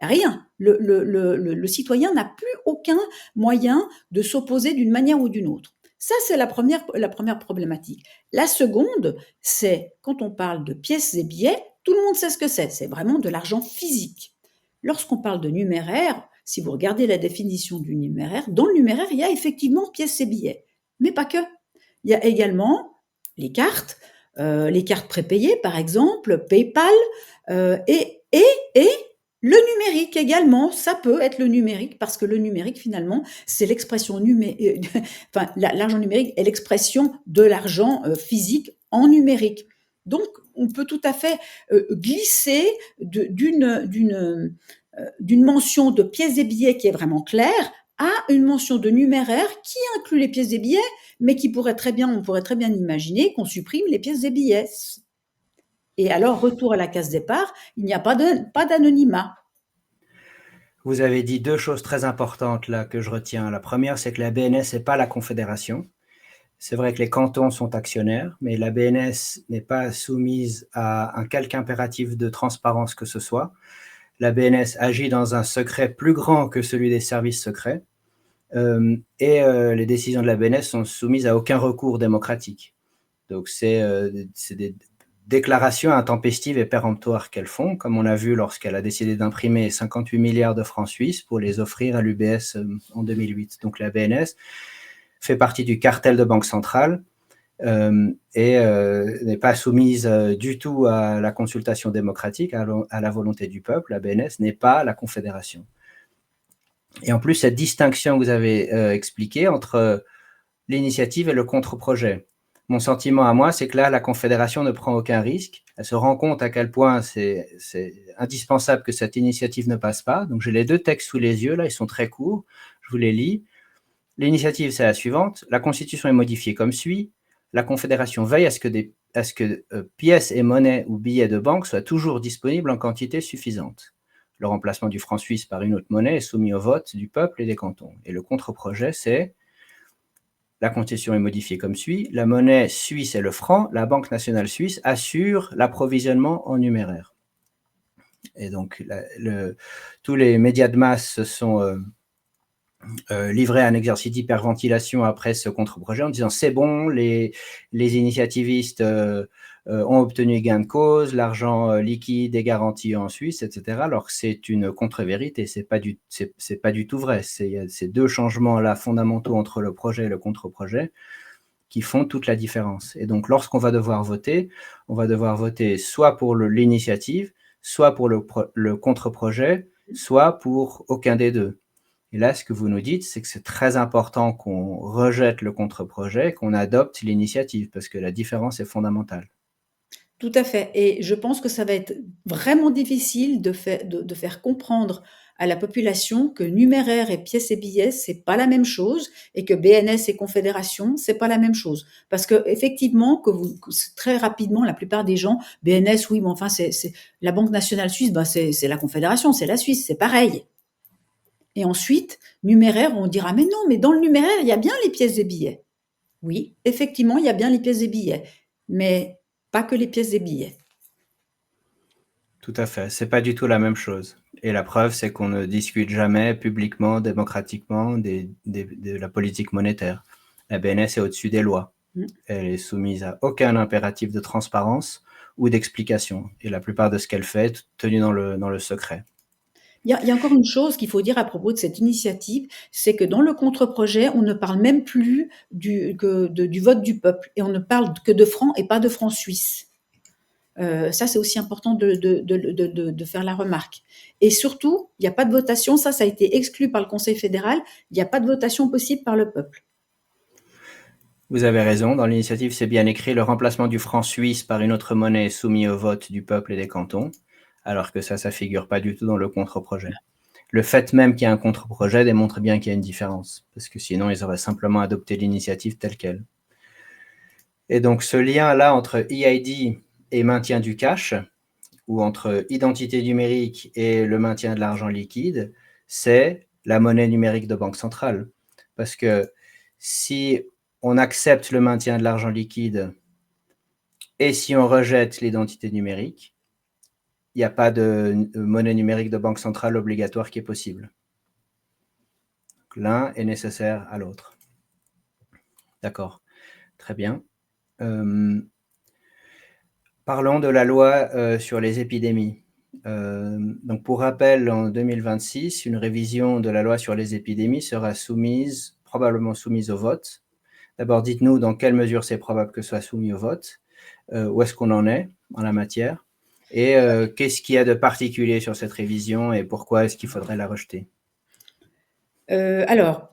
[SPEAKER 2] Rien. Le citoyen n'a plus aucun moyen de s'opposer d'une manière ou d'une autre. Ça, c'est la première problématique. La seconde, c'est quand on parle de pièces et billets, tout le monde sait ce que c'est. C'est vraiment de l'argent physique. Lorsqu'on parle de numéraire, si vous regardez la définition du numéraire, dans le numéraire, il y a effectivement pièces et billets. Mais pas que. Il y a également les cartes prépayées, par exemple, PayPal, et le numérique également, ça peut être le numérique parce que le numérique finalement, c'est l'expression enfin l'argent numérique est l'expression de l'argent physique en numérique. Donc on peut tout à fait glisser d'une mention de pièces et billets qui est vraiment claire à une mention de numéraire qui inclut les pièces et billets, mais on pourrait très bien imaginer qu'on supprime les pièces et billets. Et alors, retour à la case départ, il n'y a pas d'anonymat.
[SPEAKER 1] Vous avez dit 2 choses très importantes là que je retiens. La première, c'est que la BNS n'est pas la Confédération. C'est vrai que les cantons sont actionnaires, mais la BNS n'est pas soumise à un quelque impératif de transparence que ce soit. La BNS agit dans un secret plus grand que celui des services secrets, les décisions de la BNS sont soumises à aucun recours démocratique. Donc c'est des déclarations intempestives et péremptoires qu'elles font, comme on a vu lorsqu'elle a décidé d'imprimer 58 milliards de francs suisses pour les offrir à l'UBS en 2008. Donc la BNS fait partie du cartel de banque centrale n'est pas soumise du tout à la consultation démocratique, à la volonté du peuple. La BNS n'est pas la Confédération. Et en plus, cette distinction que vous avez expliquée entre l'initiative et le contre-projet. Mon sentiment à moi, c'est que là, la Confédération ne prend aucun risque. Elle se rend compte à quel point c'est indispensable que cette initiative ne passe pas. Donc, j'ai les 2 textes sous les yeux, là, ils sont très courts. Je vous les lis. L'initiative, c'est la suivante. La Constitution est modifiée comme suit. La Confédération veille à ce que pièces et monnaies ou billets de banque soient toujours disponibles en quantité suffisante. Le remplacement du franc suisse par une autre monnaie est soumis au vote du peuple et des cantons. Et le contre-projet, c'est la Constitution est modifiée comme suit. La monnaie suisse est le franc. La Banque nationale suisse assure l'approvisionnement en numéraire. Et donc, tous les médias de masse se sont livrés à un exercice d'hyperventilation après ce contre-projet en disant c'est bon, les initiativistes ont obtenu gain de cause, l'argent liquide est garanti en Suisse, etc. Alors que c'est une contre-vérité, c'est pas du tout vrai. C'est ces 2 changements-là fondamentaux entre le projet et le contre-projet qui font toute la différence. Et donc, lorsqu'on va devoir voter, on va devoir voter soit pour l'initiative, soit pour le contre-projet, soit pour aucun des 2. Et là, ce que vous nous dites, c'est que c'est très important qu'on rejette le contre-projet, qu'on adopte l'initiative, parce que la différence est fondamentale.
[SPEAKER 2] Tout à fait. Et je pense que ça va être vraiment difficile de faire comprendre à la population que numéraire et pièces et billets, c'est pas la même chose et que BNS et Confédération, c'est pas la même chose. Parce que effectivement, très rapidement, la plupart des gens, BNS, oui, mais enfin, c'est la Banque nationale suisse, bah, c'est la Confédération, c'est la Suisse, c'est pareil. Et ensuite, numéraire, on dira, mais non, mais dans le numéraire, il y a bien les pièces et billets. Oui, effectivement, il y a bien les pièces et billets, mais pas que les pièces et billets.
[SPEAKER 1] Tout à fait, c'est pas du tout la même chose. Et la preuve, c'est qu'on ne discute jamais publiquement, démocratiquement de la politique monétaire. La BNS est au-dessus des lois. Elle est soumise à aucun impératif de transparence ou d'explication. Et la plupart de ce qu'elle fait est tenu dans le secret.
[SPEAKER 2] Il y a encore une chose qu'il faut dire à propos de cette initiative, c'est que dans le contre-projet, on ne parle même plus du vote du peuple et on ne parle que de francs et pas de francs suisses. Ça, c'est aussi important de faire la remarque. Et surtout, il n'y a pas de votation, ça a été exclu par le Conseil fédéral, il n'y a pas de votation possible par le peuple.
[SPEAKER 1] Vous avez raison, dans l'initiative, c'est bien écrit le remplacement du franc suisse par une autre monnaie soumise au vote du peuple et des cantons, alors que ça figure pas du tout dans le contre-projet. Le fait même qu'il y ait un contre-projet démontre bien qu'il y a une différence, parce que sinon ils auraient simplement adopté l'initiative telle quelle. Et donc ce lien-là entre EID et maintien du cash, ou entre identité numérique et le maintien de l'argent liquide, c'est la monnaie numérique de banque centrale. Parce que si on accepte le maintien de l'argent liquide et si on rejette l'identité numérique, il n'y a pas de monnaie numérique de banque centrale obligatoire qui est possible. L'un est nécessaire à l'autre. D'accord, très bien. Parlons de la loi sur les épidémies. Donc pour rappel, en 2026, une révision de la loi sur les épidémies sera probablement soumise au vote. D'abord, dites-nous dans quelle mesure c'est probable que ce soit soumis au vote, où est-ce qu'on en est en la matière, et qu'est-ce qu'il y a de particulier sur cette révision et pourquoi est-ce qu'il faudrait la rejeter?
[SPEAKER 2] Alors,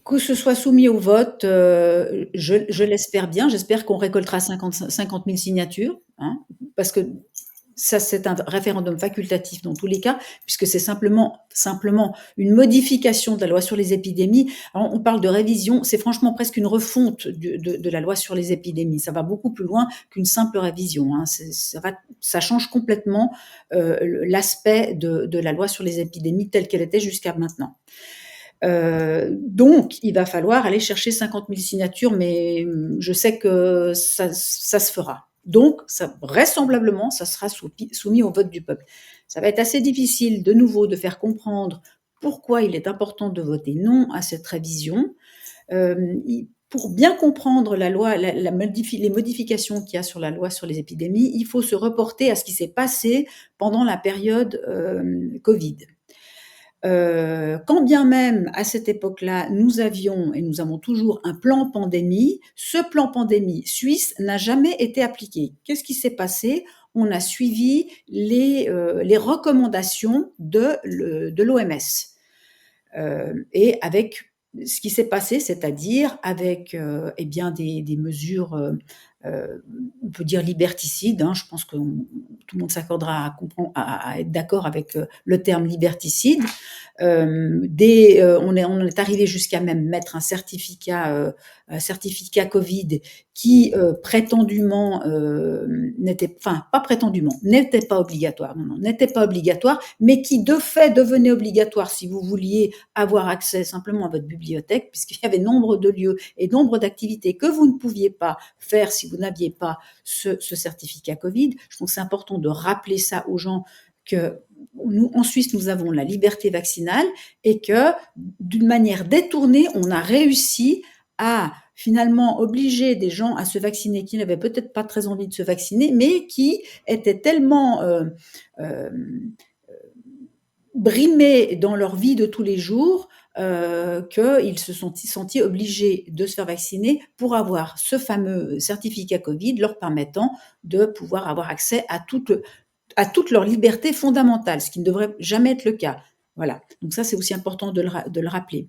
[SPEAKER 2] que ce soit soumis au vote, je l'espère bien. J'espère qu'on récoltera 50 000 signatures, hein, parce que ça, c'est un référendum facultatif dans tous les cas, puisque c'est simplement une modification de la loi sur les épidémies. Alors, on parle de révision, c'est franchement presque une refonte de la loi sur les épidémies. Ça va beaucoup plus loin qu'une simple révision, hein. Ça change complètement l'aspect de la loi sur les épidémies telle qu'elle était jusqu'à maintenant. Donc, il va falloir aller chercher 50 000 signatures, mais je sais que ça se fera. Donc, vraisemblablement, ça sera soumis au vote du peuple. Ça va être assez difficile, de nouveau, de faire comprendre pourquoi il est important de voter non à cette révision. Pour bien comprendre la loi, les modifications qu'il y a sur la loi sur les épidémies, il faut se reporter à ce qui s'est passé pendant la période Covid. Quand bien même, à cette époque-là, nous avions et nous avons toujours un plan pandémie, ce plan pandémie suisse n'a jamais été appliqué. Qu'est-ce qui s'est passé? On a suivi les recommandations de l'OMS. Et avec ce qui s'est passé, c'est-à-dire avec eh bien des mesures, on peut dire liberticides, hein, je pense que tout le monde s'accordera à être d'accord avec le terme liberticide. On est arrivé jusqu'à même mettre un certificat Covid qui prétendument n'était pas obligatoire, n'était pas obligatoire, mais qui de fait devenait obligatoire si vous vouliez avoir accès simplement à votre bibliothèque, puisqu'il y avait nombre de lieux et nombre d'activités que vous ne pouviez pas faire si vous n'aviez pas ce certificat Covid. Je trouve que c'est important de rappeler ça aux gens, que nous, en Suisse, nous avons la liberté vaccinale et que d'une manière détournée, on a réussi à finalement obliger des gens à se vacciner qui n'avaient peut-être pas très envie de se vacciner, mais qui étaient tellement brimés dans leur vie de tous les jours qu'ils se sont sentis obligés de se faire vacciner pour avoir ce fameux certificat Covid leur permettant de pouvoir avoir accès à toute leur liberté fondamentale, ce qui ne devrait jamais être le cas. Voilà, donc ça c'est aussi important de le rappeler.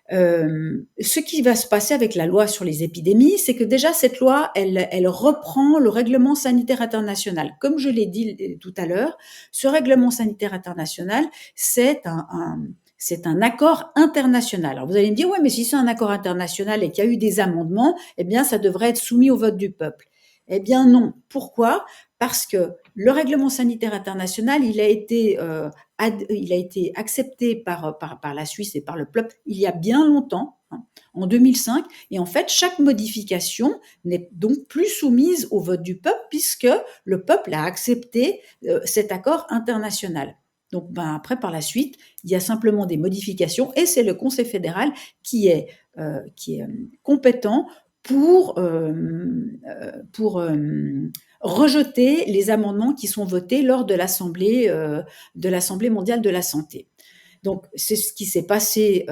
[SPEAKER 2] Ce qui va se passer avec la loi sur les épidémies, c'est que déjà cette loi, elle reprend le règlement sanitaire international. Comme je l'ai dit tout à l'heure, ce règlement sanitaire international, c'est un accord international. Alors vous allez me dire, ouais, mais si c'est un accord international et qu'il y a eu des amendements, eh bien ça devrait être soumis au vote du peuple. Eh bien non. Pourquoi? Parce que le règlement sanitaire international, il a été accepté par la Suisse et par le peuple il y a bien longtemps, hein, en 2005. Et en fait, chaque modification n'est donc plus soumise au vote du peuple puisque le peuple a accepté cet accord international. Donc, après, par la suite, il y a simplement des modifications et c'est le Conseil fédéral qui est compétent pour rejeter les amendements qui sont votés lors de l'Assemblée mondiale de la santé. Donc, c'est ce qui s'est passé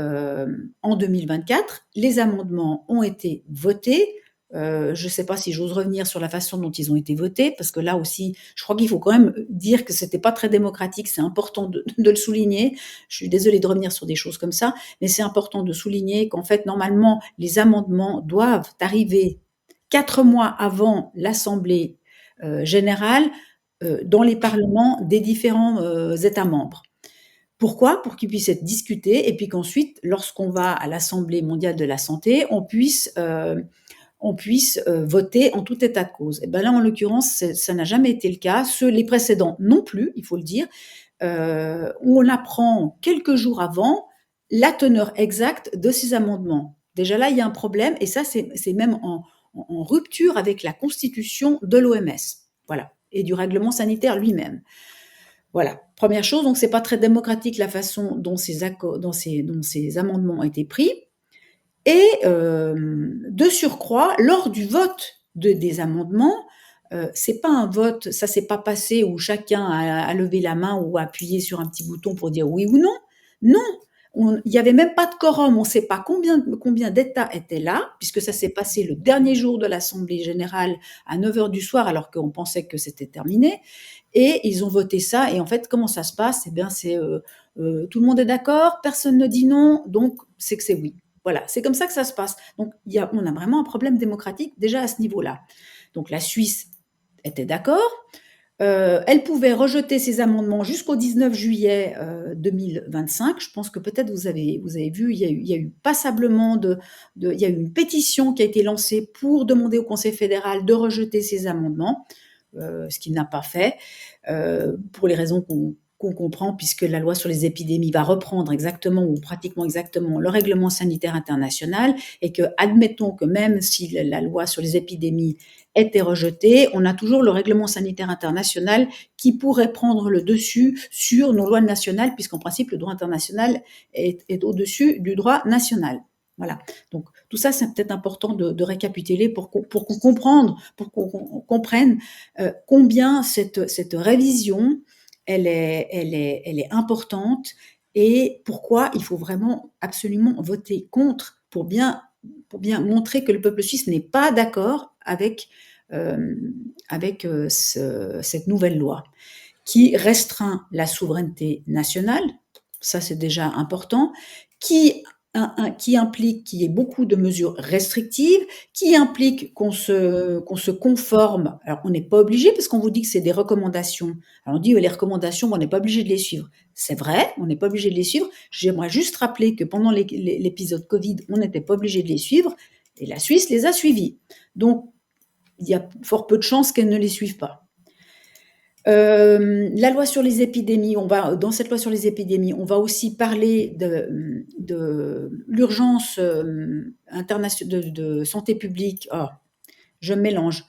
[SPEAKER 2] en 2024. Les amendements ont été votés. Je ne sais pas si j'ose revenir sur la façon dont ils ont été votés, parce que là aussi, je crois qu'il faut quand même dire que c'était pas très démocratique. C'est important de le souligner. Je suis désolée de revenir sur des choses comme ça, mais c'est important de souligner qu'en fait, normalement, les amendements doivent arriver 4 mois avant l'Assemblée générale dans les parlements des différents États membres. Pourquoi? Pour qu'ils puissent être discutés et puis qu'ensuite, lorsqu'on va à l'Assemblée mondiale de la santé, on puisse voter en tout état de cause. Et ben là, en l'occurrence, ça n'a jamais été le cas. Les précédents non plus, il faut le dire. On apprend quelques jours avant la teneur exacte de ces amendements. Déjà là, il y a un problème et ça, c'est même en rupture avec la constitution de l'OMS. Voilà. Et du règlement sanitaire lui-même. Voilà, première chose, donc c'est pas très démocratique la façon dont ces amendements ont été pris. Et de surcroît, lors du vote des amendements, c'est pas un vote, ça s'est pas passé où chacun a levé la main ou a appuyé sur un petit bouton pour dire oui ou non. Non, il n'y avait même pas de quorum, on ne sait pas combien d'États étaient là, puisque ça s'est passé le dernier jour de l'Assemblée générale à 9h du soir, alors qu'on pensait que c'était terminé. Et ils ont voté ça. Et en fait, comment ça se passe? Eh bien, c'est tout le monde est d'accord, personne ne dit non, donc c'est que c'est oui. Voilà, c'est comme ça que ça se passe. Donc, on a vraiment un problème démocratique déjà à ce niveau-là. Donc, la Suisse était d'accord. Elle pouvait rejeter ces amendements jusqu'au 19 juillet 2025. Je pense que peut-être vous avez vu, il y a eu passablement il y a eu une pétition qui a été lancée pour demander au Conseil fédéral de rejeter ces amendements. Ce qu'il n'a pas fait, pour les raisons qu'on comprend, puisque la loi sur les épidémies va reprendre exactement ou pratiquement exactement le règlement sanitaire international, et que, admettons que même si la loi sur les épidémies était rejetée, on a toujours le règlement sanitaire international qui pourrait prendre le dessus sur nos lois nationales, puisqu'en principe, le droit international est au-dessus du droit national. Voilà. Donc, tout ça, c'est peut-être important de récapituler pour qu'on comprenne combien cette révision, elle est importante et pourquoi il faut vraiment absolument voter contre pour bien montrer que le peuple suisse n'est pas d'accord avec cette nouvelle loi qui restreint la souveraineté nationale. Ça, c'est déjà important. Qui implique qu'il y ait beaucoup de mesures restrictives, qui implique qu'on se conforme. Alors, on n'est pas obligé, parce qu'on vous dit que c'est des recommandations. Alors, on dit les recommandations, on n'est pas obligé de les suivre. C'est vrai, on n'est pas obligé de les suivre. J'aimerais juste rappeler que pendant l'épisode Covid, on n'était pas obligé de les suivre, et la Suisse les a suivis. Donc, il y a fort peu de chances qu'elle ne les suive pas. La loi sur les épidémies, dans cette loi sur les épidémies, on va aussi parler de l'urgence internationale de santé publique. Oh, je mélange.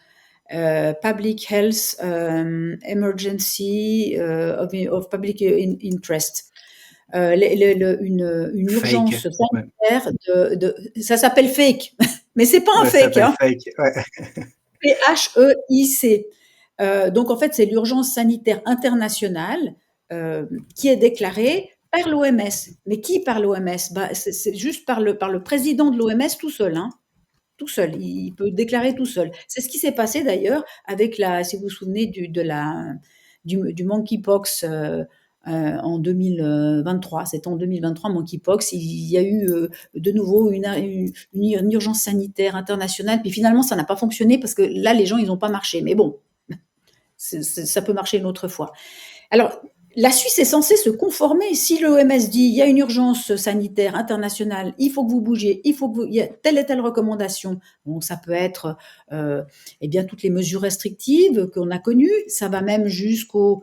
[SPEAKER 2] Public Health Emergency of Public Interest. Une urgence sanitaire ça s'appelle fake, mais c'est pas un fake.
[SPEAKER 1] Ça s'appelle fake, ouais.
[SPEAKER 2] PHEIC. Donc, en fait, c'est l'urgence sanitaire internationale qui est déclarée par l'OMS. Mais qui par l'OMS? C'est juste par le président de l'OMS tout seul. Hein. Tout seul. Il peut déclarer tout seul. C'est ce qui s'est passé d'ailleurs avec si vous vous souvenez du monkeypox en 2023. C'était en 2023, monkeypox. Il y a eu de nouveau une urgence sanitaire internationale. Puis finalement, ça n'a pas fonctionné parce que là, les gens, ils n'ont pas marché. Mais bon, ça peut marcher une autre fois. Alors, la Suisse est censée se conformer. Si l'OMS dit il y a une urgence sanitaire internationale, il faut que vous bougiez, il y a telle et telle recommandation. Bon, ça peut être toutes les mesures restrictives qu'on a connues. Ça va même jusqu'au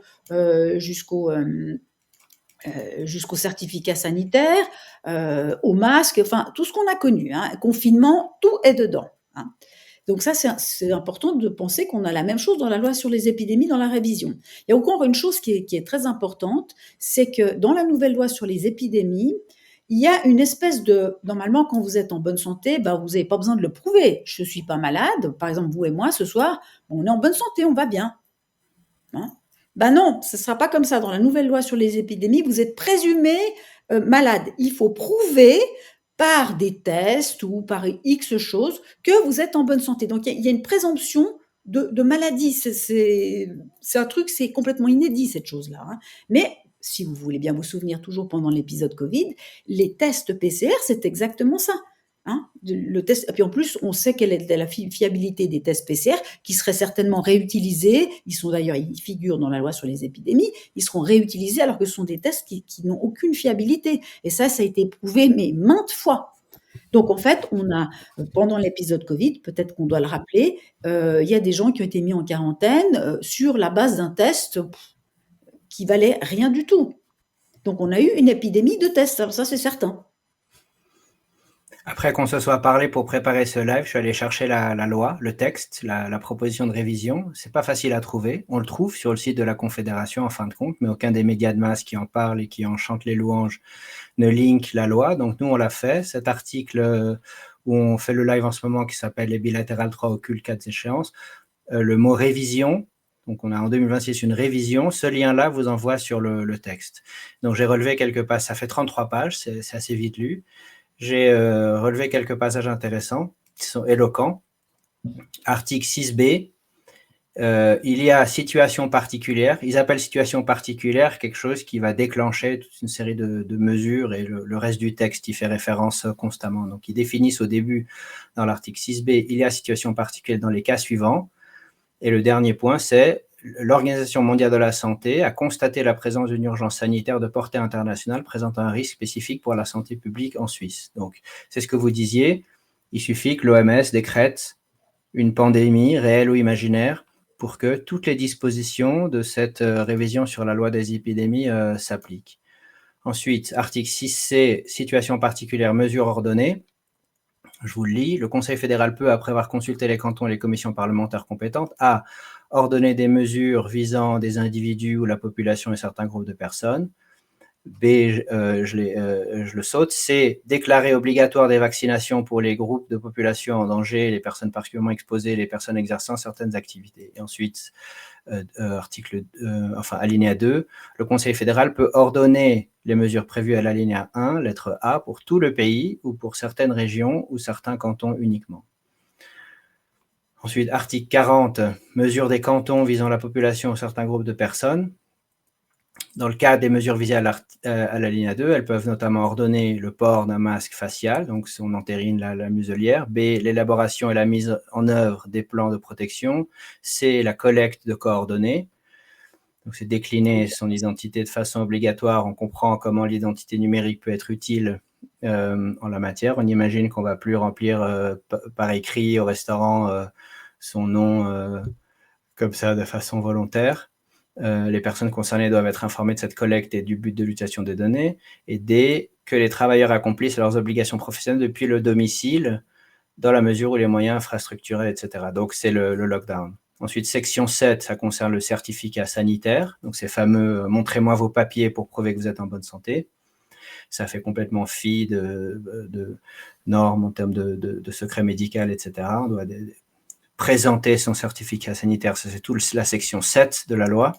[SPEAKER 2] certificat sanitaire, au masque, enfin tout ce qu'on a connu. Hein, confinement, tout est dedans. Hein. Donc ça, c'est important de penser qu'on a la même chose dans la loi sur les épidémies, dans la révision. Il y a encore une chose qui est très importante, c'est que dans la nouvelle loi sur les épidémies, il y a une espèce de normalement, quand vous êtes en bonne santé, bah, vous avez pas besoin de le prouver. Je suis pas malade, par exemple, vous et moi, ce soir, on est en bonne santé, on va bien, hein. Bah, non, ce sera pas comme ça. Dans la nouvelle loi sur les épidémies, vous êtes présumé, malade. Il faut prouver par des tests ou par X choses que vous êtes en bonne santé. Donc il y a une présomption de maladie. C'est un truc, c'est complètement inédit cette chose-là, hein. Mais si vous voulez bien vous souvenir, toujours pendant l'épisode Covid, les tests PCR, c'est exactement ça, hein. Le test, et puis en plus, on sait quelle est la fiabilité des tests PCR qui seraient certainement réutilisés. Ils sont d'ailleurs, ils figurent dans la loi sur les épidémies. Ils seront réutilisés alors que ce sont des tests qui n'ont aucune fiabilité. Et ça a été prouvé, mais maintes fois. Donc en fait, on a, pendant l'épisode Covid, peut-être qu'on doit le rappeler, il y a des gens qui ont été mis en quarantaine sur la base d'un test qui valait rien du tout. Donc on a eu une épidémie de tests, alors ça c'est certain.
[SPEAKER 1] Après qu'on se soit parlé pour préparer ce live, je suis allé chercher la loi, le texte, la proposition de révision. C'est pas facile à trouver. On le trouve sur le site de la Confédération en fin de compte, mais aucun des médias de masse qui en parlent et qui en chantent les louanges ne link la loi. Donc nous, on l'a fait. Cet article où on fait le live en ce moment qui s'appelle les bilatérales 3 occultes 4 échéances, le mot révision, donc on a en 2026 une révision, ce lien-là vous envoie sur le texte. Donc j'ai relevé quelques passages, ça fait 33 pages, c'est assez vite lu. J'ai relevé quelques passages intéressants, qui sont éloquents. Article 6b, il y a situation particulière. Ils appellent situation particulière quelque chose qui va déclencher toute une série de mesures, et le reste du texte y fait référence constamment. Donc ils définissent au début, dans l'article 6b, il y a situation particulière dans les cas suivants. Et le dernier point, c'est l'Organisation mondiale de la santé a constaté la présence d'une urgence sanitaire de portée internationale présentant un risque spécifique pour la santé publique en Suisse. Donc, c'est ce que vous disiez. Il suffit que l'OMS décrète une pandémie, réelle ou imaginaire, pour que toutes les dispositions de cette révision sur la loi des épidémies s'appliquent. Ensuite, article 6c, situation particulière, mesures ordonnées. Je vous le lis. Le Conseil fédéral peut, après avoir consulté les cantons et les commissions parlementaires compétentes, A, ordonner des mesures visant des individus ou la population et certains groupes de personnes. B, je le saute. C, déclarer obligatoire des vaccinations pour les groupes de population en danger, les personnes particulièrement exposées, les personnes exerçant certaines activités. Et ensuite, alinéa 2, le Conseil fédéral peut ordonner les mesures prévues à l'alinéa 1, lettre A, pour tout le pays ou pour certaines régions ou certains cantons uniquement. Ensuite, article 40, mesures des cantons visant la population ou certains groupes de personnes. Dans le cadre des mesures visées à l'alinéa 2, elles peuvent notamment ordonner le port d'un masque facial, donc si on entérine la muselière. B, l'élaboration et la mise en œuvre des plans de protection. C, la collecte de coordonnées. Donc c'est décliner son identité de façon obligatoire. On comprend comment l'identité numérique peut être utile en la matière. On imagine qu'on ne va plus remplir par écrit au restaurant son nom comme ça de façon volontaire. Les personnes concernées doivent être informées de cette collecte et du but de l'utilisation des données. Et D, que les travailleurs accomplissent leurs obligations professionnelles depuis le domicile, dans la mesure où les moyens infrastructurels, etc. Donc c'est le lockdown. Ensuite, section 7, ça concerne le certificat sanitaire. Donc ces fameux « montrez-moi vos papiers pour prouver que vous êtes en bonne santé ». Ça fait complètement fi de normes en termes de secret médical, etc. On doit présenter son certificat sanitaire. Ça, c'est toute la section 7 de la loi.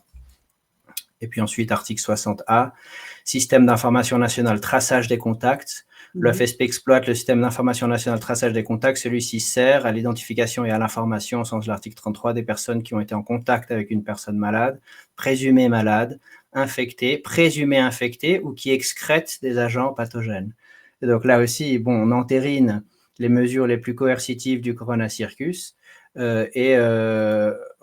[SPEAKER 1] Et puis ensuite, article 60A, système d'information nationale, traçage des contacts. Le FSP exploite le système d'information nationale, traçage des contacts. Celui-ci sert à l'identification et à l'information, au sens de l'article 33, des personnes qui ont été en contact avec une personne malade, présumée malade, infectée, présumée infectée ou qui excrète des agents pathogènes. Et donc là aussi, bon, on entérine les mesures les plus coercitives du Corona Circus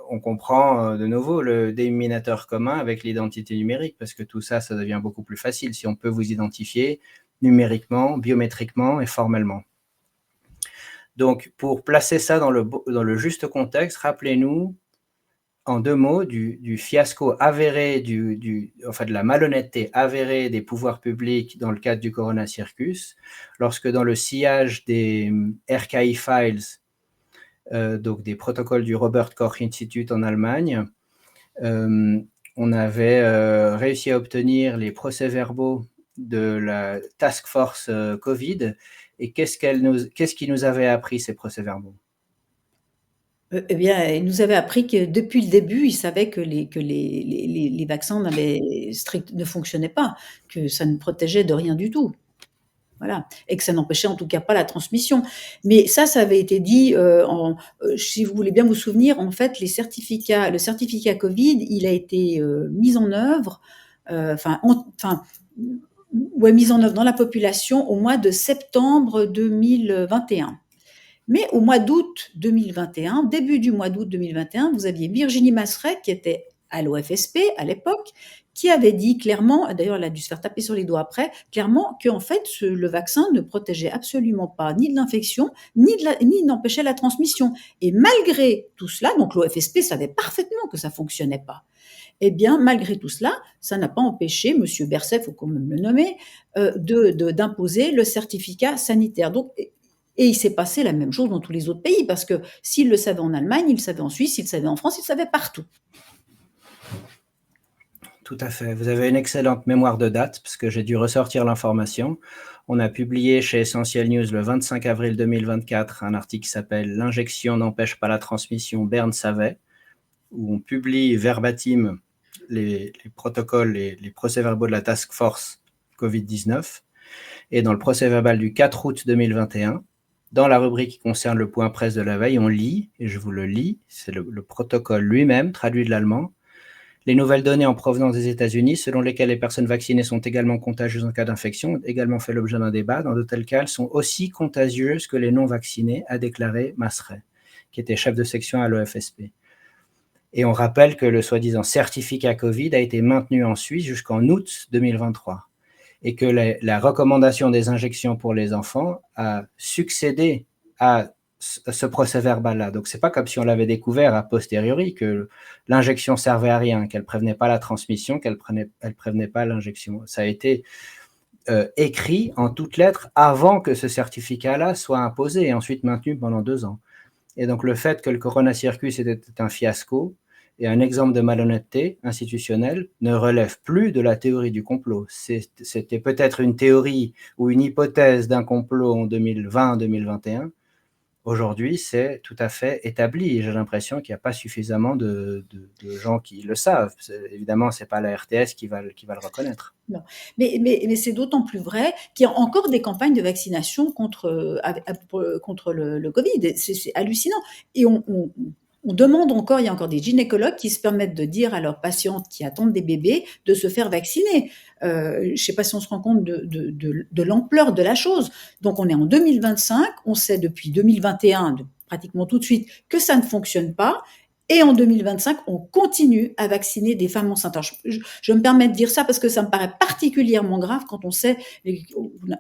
[SPEAKER 1] on comprend de nouveau le dénominateur commun avec l'identité numérique, parce que tout ça, ça devient beaucoup plus facile si on peut vous identifier numériquement, biométriquement et formellement. Donc, pour placer ça dans le juste contexte, rappelez-nous en 2 mots du fiasco avéré, de la malhonnêteté avérée des pouvoirs publics dans le cadre du Corona Circus, lorsque dans le sillage des RKI Files, donc des protocoles du Robert Koch Institute en Allemagne, on avait réussi à obtenir les procès-verbaux de la task force Covid et qu'est-ce qui nous avait appris ces procès-verbaux?
[SPEAKER 2] Eh bien, il nous avait appris que depuis le début, ils savaient que les vaccins ne fonctionnaient pas, que ça ne protégeait de rien du tout. Voilà, et que ça n'empêchait en tout cas pas la transmission. Mais ça avait été dit, si vous voulez bien vous souvenir, en fait, le certificat Covid, il a été mis en œuvre, mis en œuvre dans la population au mois de septembre 2021. Mais au mois d'août 2021, début du mois d'août 2021, vous aviez Virginie Masseret, qui était à l'OFSP à l'époque, qui avait dit clairement, d'ailleurs elle a dû se faire taper sur les doigts après, clairement qu'en fait le vaccin ne protégeait absolument pas ni de l'infection, ni n'empêchait la transmission. Et malgré tout cela, donc l'OFSP savait parfaitement que ça fonctionnait pas. Eh bien, malgré tout cela, ça n'a pas empêché M. Berset, il faut quand même le nommer, d'imposer le certificat sanitaire. Donc, et il s'est passé la même chose dans tous les autres pays, parce que s'il le savait en Allemagne, il le savait en Suisse, il le savait en France, il le savait partout.
[SPEAKER 1] Tout à fait. Vous avez une excellente mémoire de date, parce que j'ai dû ressortir l'information. On a publié chez Essentiel News le 25 avril 2024 un article qui s'appelle « L'injection n'empêche pas la transmission, Berne savait », où on publie verbatim les protocoles, les procès-verbaux de la task force Covid-19. Et dans le procès-verbal du 4 août 2021, dans la rubrique qui concerne le point presse de la veille, on lit, et je vous le lis, c'est le protocole lui-même, traduit de l'allemand. Les nouvelles données en provenance des États-Unis, selon lesquelles les personnes vaccinées sont également contagieuses en cas d'infection, ont également fait l'objet d'un débat. Dans de tels cas, elles sont aussi contagieuses que les non-vaccinés, a déclaré Masseret, qui était chef de section à l'OFSP. Et on rappelle que le soi-disant certificat Covid a été maintenu en Suisse jusqu'en août 2023 et que la recommandation des injections pour les enfants a succédé à ce procès-verbal-là. Donc, c'est pas comme si on l'avait découvert a posteriori, que l'injection servait à rien, qu'elle prévenait pas la transmission, qu'elle prévenait pas l'injection. Ça a été écrit en toutes lettres avant que ce certificat-là soit imposé et ensuite maintenu pendant 2 ans. Et donc, le fait que le Corona Circus était un fiasco et un exemple de malhonnêteté institutionnelle ne relève plus de la théorie du complot. C'était peut-être une théorie ou une hypothèse d'un complot en 2020-2021. Aujourd'hui, c'est tout à fait établi. J'ai l'impression qu'il n'y a pas suffisamment de gens qui le savent. Évidemment, ce n'est pas la RTS qui va le reconnaître.
[SPEAKER 2] Non. Mais c'est d'autant plus vrai qu'il y a encore des campagnes de vaccination contre le Covid. C'est hallucinant. Et on demande encore, il y a encore des gynécologues qui se permettent de dire à leurs patientes qui attendent des bébés de se faire vacciner. Je ne sais pas si on se rend compte de l'ampleur de la chose. Donc on est en 2025, on sait depuis 2021, pratiquement tout de suite, que ça ne fonctionne pas. Et en 2025, on continue à vacciner des femmes enceintes. Alors, je me permets de dire ça parce que ça me paraît particulièrement grave quand on sait,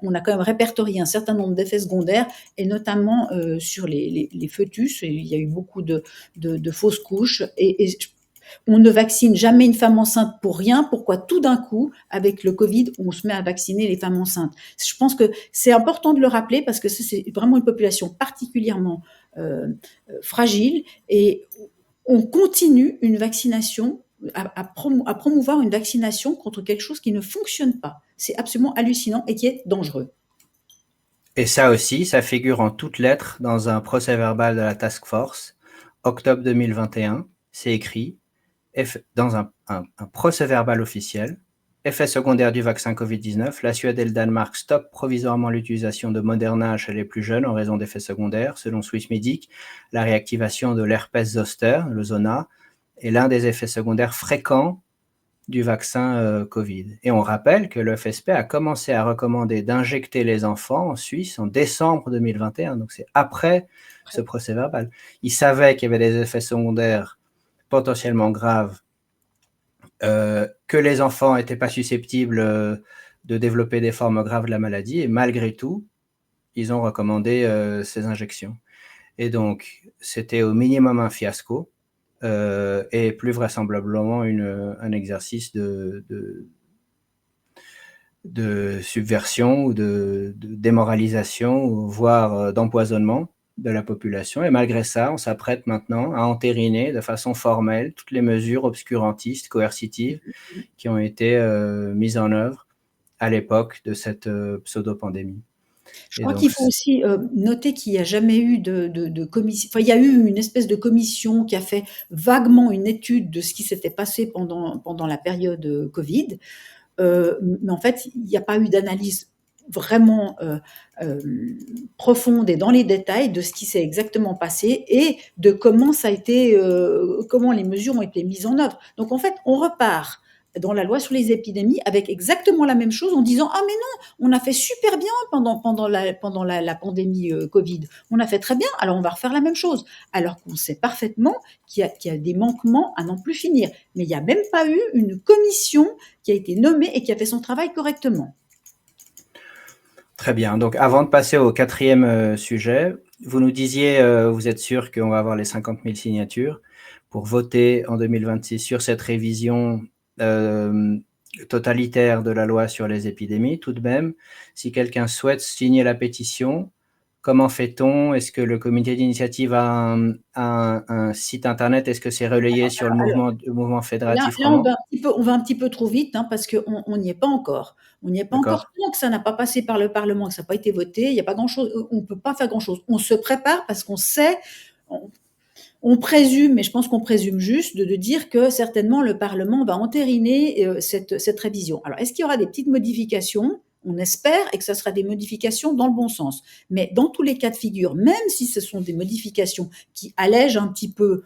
[SPEAKER 2] on a quand même répertorié un certain nombre d'effets secondaires, et notamment sur les fœtus. Il y a eu beaucoup de fausses couches. Et on ne vaccine jamais une femme enceinte pour rien. Pourquoi tout d'un coup, avec le Covid, on se met à vacciner les femmes enceintes? Je pense que c'est important de le rappeler parce que c'est vraiment une population particulièrement fragile, et on continue une vaccination, à promouvoir une vaccination contre quelque chose qui ne fonctionne pas. C'est absolument hallucinant et qui est dangereux.
[SPEAKER 1] Et ça aussi, ça figure en toutes lettres dans un procès-verbal de la task force, octobre 2021. C'est écrit dans un procès-verbal officiel. Effet secondaire du vaccin Covid-19, la Suède et le Danemark stoppent provisoirement l'utilisation de Moderna chez les plus jeunes en raison d'effets secondaires. Selon Swissmedic, la réactivation de l'herpès zoster, le zona, est l'un des effets secondaires fréquents du vaccin Covid. Et on rappelle que le FSP a commencé à recommander d'injecter les enfants en Suisse en décembre 2021, donc c'est après ce procès-verbal. Ils savaient qu'il y avait des effets secondaires potentiellement graves, que les enfants n'étaient pas susceptibles de développer des formes graves de la maladie, et malgré tout, ils ont recommandé ces injections. Et donc, c'était au minimum un fiasco, et plus vraisemblablement un exercice de subversion ou de démoralisation, voire d'empoisonnement de la population. Et malgré ça, on s'apprête maintenant à entériner de façon formelle toutes les mesures obscurantistes, coercitives, qui ont été mises en œuvre à l'époque de cette pseudo-pandémie.
[SPEAKER 2] Je
[SPEAKER 1] Et
[SPEAKER 2] crois
[SPEAKER 1] donc,
[SPEAKER 2] qu'il faut aussi noter qu'il n'y a jamais eu de commission. Enfin, il y a eu une espèce de commission qui a fait vaguement une étude de ce qui s'était passé pendant la période Covid. Mais en fait, il n'y a pas eu d'analyse vraiment profonde et dans les détails de ce qui s'est exactement passé et de comment ça a été, comment les mesures ont été mises en œuvre. Donc en fait, on repart dans la loi sur les épidémies avec exactement la même chose en disant ah mais non, on a fait super bien pendant la pandémie Covid, on a fait très bien, alors on va refaire la même chose, alors qu'on sait parfaitement qu'il y a des manquements à n'en plus finir. Mais il n'y a même pas eu une commission qui a été nommée et qui a fait son travail correctement.
[SPEAKER 1] très bien. Donc, avant de passer au quatrième sujet, vous nous disiez, vous êtes sûr qu'on va avoir les 50 000 signatures pour voter en 2026 sur cette révision totalitaire de la loi sur les épidémies. Tout de même, si quelqu'un souhaite signer la pétition, comment fait-on? Est-ce que le comité d'initiative a un site internet? Est-ce que c'est relayé sur le
[SPEAKER 2] Alors,
[SPEAKER 1] mouvement
[SPEAKER 2] là,
[SPEAKER 1] fédératif
[SPEAKER 2] là on,
[SPEAKER 1] roman?
[SPEAKER 2] va un petit peu trop vite hein, parce qu'on n'y est pas encore. On n'y est pas encore
[SPEAKER 1] D'accord.
[SPEAKER 2] tant que ça n'a pas passé par le Parlement, que ça n'a pas été voté. Il n'y a pas grand-chose. On ne peut pas faire grand-chose. On se prépare parce qu'on sait, on présume, mais je pense qu'on présume juste, de dire que certainement le Parlement va entériner cette révision. Alors, est-ce qu'il y aura des petites modifications? On espère et que ce sera des modifications dans le bon sens. Mais dans tous les cas de figure, même si ce sont des modifications qui allègent un petit peu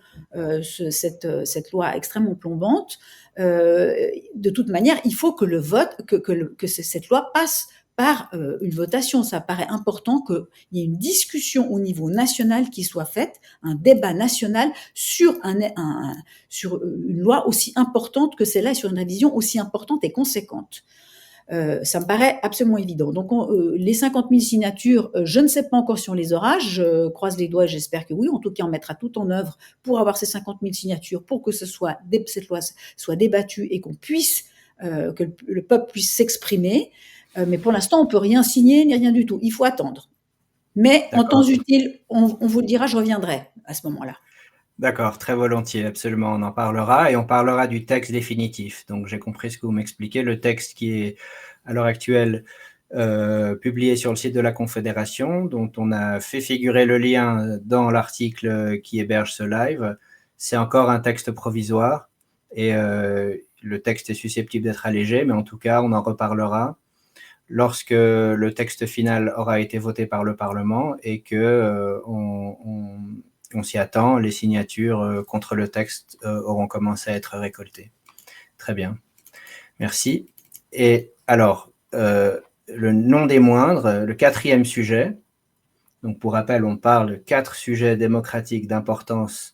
[SPEAKER 2] cette loi extrêmement plombante, de toute manière, il faut que le vote, que cette loi passe par une votation. Ça paraît important qu'il y ait une discussion au niveau national qui soit faite, un débat national sur une loi aussi importante que celle-là et sur une révision aussi importante et conséquente. Ça me paraît absolument évident. Donc, les 50 000 signatures, je ne sais pas encore si on les aura. Je croise les doigts, j'espère que oui. En tout cas, on mettra tout en œuvre pour avoir ces 50 000 signatures, pour que cette loi soit débattue et que le peuple puisse s'exprimer. Mais pour l'instant, on ne peut rien signer ni rien du tout. Il faut attendre. Mais en temps
[SPEAKER 1] D'accord.
[SPEAKER 2] utile, on vous le dira, je reviendrai à ce moment-là.
[SPEAKER 1] D'accord, très volontiers, absolument, on en parlera et on parlera du texte définitif. Donc j'ai compris ce que vous m'expliquez, le texte qui est à l'heure actuelle publié sur le site de la Confédération, dont on a fait figurer le lien dans l'article qui héberge ce live. C'est encore un texte provisoire et le texte est susceptible d'être allégé, mais en tout cas, on en reparlera lorsque le texte final aura été voté par le Parlement et que on s'y attend, les signatures contre le texte auront commencé à être récoltées. Très bien, merci. Et alors, le non des moindres, le quatrième sujet, donc pour rappel, on parle de 4 sujets démocratiques d'importance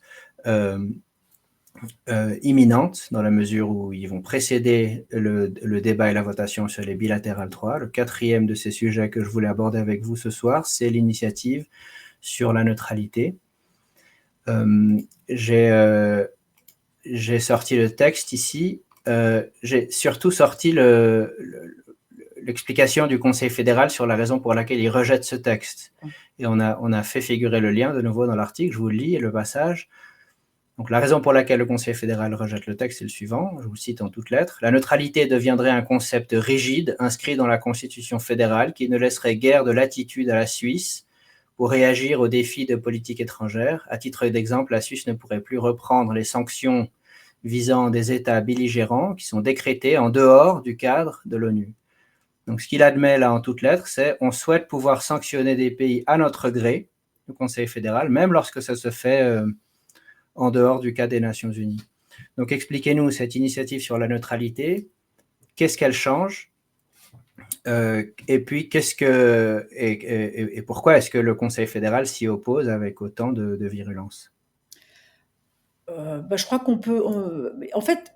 [SPEAKER 1] imminente, dans la mesure où ils vont précéder le débat et la votation sur les bilatérales 3. Le quatrième de ces sujets que je voulais aborder avec vous ce soir, c'est l'initiative sur la neutralité. J'ai sorti le texte ici. J'ai surtout sorti l'explication du Conseil fédéral sur la raison pour laquelle il rejette ce texte. Et on a fait figurer le lien de nouveau dans l'article. Je vous le lis, le passage. Donc, la raison pour laquelle le Conseil fédéral rejette le texte est le suivant, je vous le cite en toutes lettres. La neutralité deviendrait un concept rigide inscrit dans la Constitution fédérale qui ne laisserait guère de latitude à la Suisse pour réagir aux défis de politique étrangère. À titre d'exemple, la Suisse ne pourrait plus reprendre les sanctions visant des États belligérants qui sont décrétées en dehors du cadre de l'ONU. Donc, ce qu'il admet là en toutes lettres, c'est on souhaite pouvoir sanctionner des pays à notre gré, le Conseil fédéral, même lorsque ça se fait en dehors du cadre des Nations Unies. Donc, expliquez-nous cette initiative sur la neutralité. Qu'est-ce qu'elle change et puis, et pourquoi est-ce que le Conseil fédéral s'y oppose avec autant de virulence?
[SPEAKER 2] Je crois qu'on peut. En fait,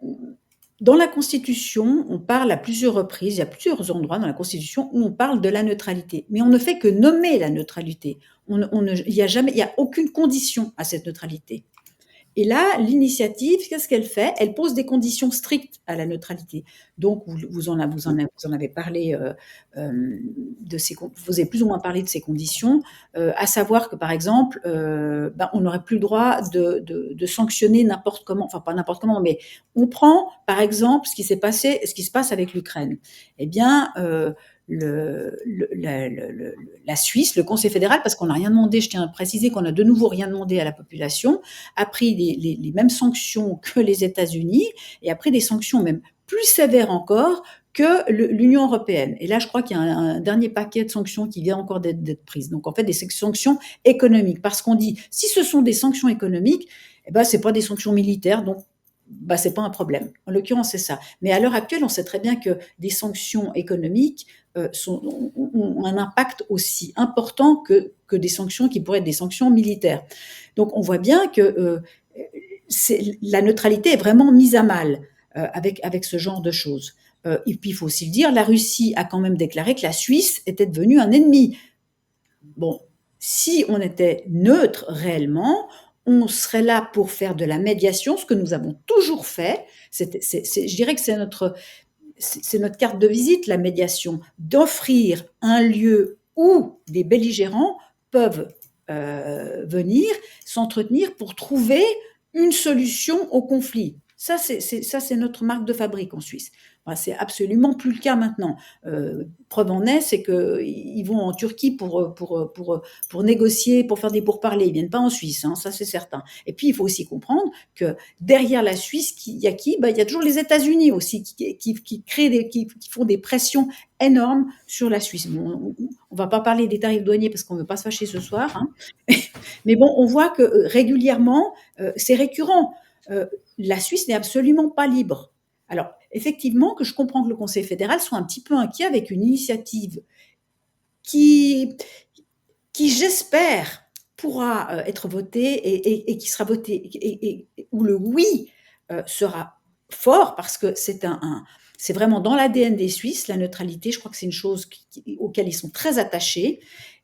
[SPEAKER 2] dans la Constitution, on parle à plusieurs reprises, il y a plusieurs endroits dans la Constitution où on parle de la neutralité, mais on ne fait que nommer la neutralité. Il n'y a aucune condition à cette neutralité. Et là, l'initiative, qu'est-ce qu'elle fait? Elle pose des conditions strictes à la neutralité. Donc, vous en avez parlé, vous avez plus ou moins parlé de ces conditions, à savoir que, par exemple, on n'aurait plus le droit de sanctionner n'importe comment, enfin pas n'importe comment, mais on prend, par exemple, ce qui se passe avec l'Ukraine. Eh bien, la Suisse, le Conseil fédéral, parce qu'on n'a rien demandé, je tiens à préciser qu'on a de nouveau rien demandé à la population, a pris les mêmes sanctions que les États-Unis et a pris des sanctions même plus sévères encore que l'Union européenne. Et là, je crois qu'il y a un dernier paquet de sanctions qui vient encore d'être prise. Donc, en fait, des sanctions économiques. Parce qu'on dit, si ce sont des sanctions économiques, eh ben, c'est pas des sanctions militaires, donc c'est pas un problème. En l'occurrence, c'est ça. Mais à l'heure actuelle, on sait très bien que des sanctions économiques ont un impact aussi important que des sanctions qui pourraient être des sanctions militaires. Donc, on voit bien que la neutralité est vraiment mise à mal avec ce genre de choses. Et puis, il faut aussi le dire, la Russie a quand même déclaré que la Suisse était devenue un ennemi. Bon, si on était neutre réellement, on serait là pour faire de la médiation, ce que nous avons toujours fait. Je dirais que c'est notre carte de visite, la médiation, d'offrir un lieu où des belligérants peuvent venir s'entretenir pour trouver une solution au conflit. Ça, c'est notre marque de fabrique en Suisse. C'est absolument plus le cas maintenant. Preuve en est, c'est qu'ils vont en Turquie pour négocier, pour faire des pourparlers. Ils viennent pas en Suisse, hein, ça c'est certain. Et puis il faut aussi comprendre que derrière la Suisse, il y a qui? Il y a toujours les États-Unis aussi qui font des pressions énormes sur la Suisse. Bon, on va pas parler des tarifs douaniers parce qu'on veut pas se fâcher ce soir, hein. Mais bon, on voit que régulièrement, c'est récurrent. La Suisse n'est absolument pas libre. Alors, effectivement, que je comprends que le Conseil fédéral soit un petit peu inquiet avec une initiative qui j'espère, pourra être votée et qui sera votée, et où le oui sera fort, parce que c'est vraiment dans l'ADN des Suisses, la neutralité. Je crois que c'est une chose auquel ils sont très attachés.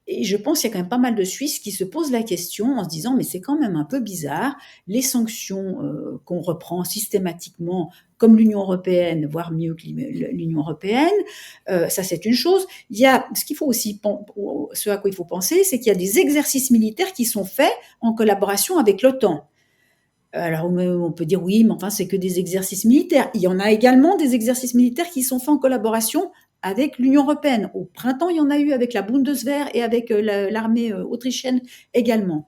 [SPEAKER 2] Et je pense qu'il y a quand même pas mal de Suisses qui se posent la question en se disant, mais c'est quand même un peu bizarre, les sanctions qu'on reprend systématiquement, comme l'Union européenne, voire mieux que l'Union européenne, ça c'est une chose. Il y a ce qu'il faut aussi, ce à quoi il faut penser, c'est qu'il y a des exercices militaires qui sont faits en collaboration avec l'OTAN. Alors on peut dire oui, mais enfin c'est que des exercices militaires. Il y en a également des exercices militaires qui sont faits en collaboration avec l'Union européenne. Au printemps, il y en a eu avec la Bundeswehr et avec l'armée autrichienne également.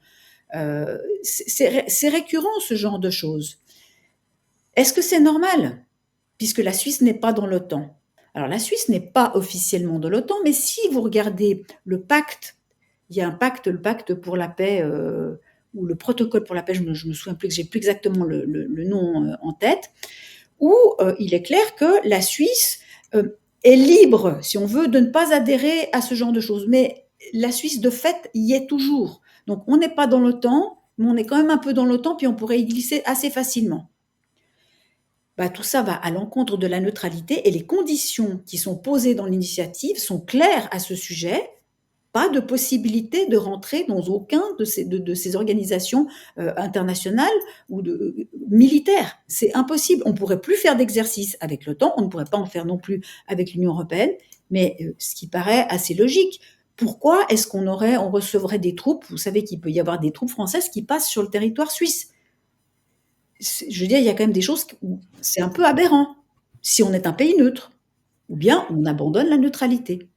[SPEAKER 2] C'est récurrent ce genre de choses. Est-ce que c'est normal? Puisque la Suisse n'est pas dans l'OTAN. Alors la Suisse n'est pas officiellement de l'OTAN, mais si vous regardez le pacte, il y a un pacte, le pacte pour la paix, ou le protocole pour la paix, je me souviens plus, que j'ai plus exactement le nom en tête, où il est clair que la Suisse est libre, si on veut, de ne pas adhérer à ce genre de choses. Mais la Suisse, de fait, y est toujours. Donc on n'est pas dans l'OTAN, mais on est quand même un peu dans l'OTAN, puis on pourrait y glisser assez facilement. Tout ça va à l'encontre de la neutralité, et les conditions qui sont posées dans l'initiative sont claires à ce sujet. Pas de possibilité de rentrer dans aucun de ces organisations internationales ou militaires. C'est impossible. On ne pourrait plus faire d'exercice avec l'OTAN, on ne pourrait pas en faire non plus avec l'Union européenne, mais ce qui paraît assez logique. Pourquoi est-ce qu'on recevrait des troupes? Vous savez qu'il peut y avoir des troupes françaises qui passent sur le territoire suisse. Je veux dire, il y a quand même des choses où c'est un peu aberrant, si on est un pays neutre, ou bien on abandonne la neutralité.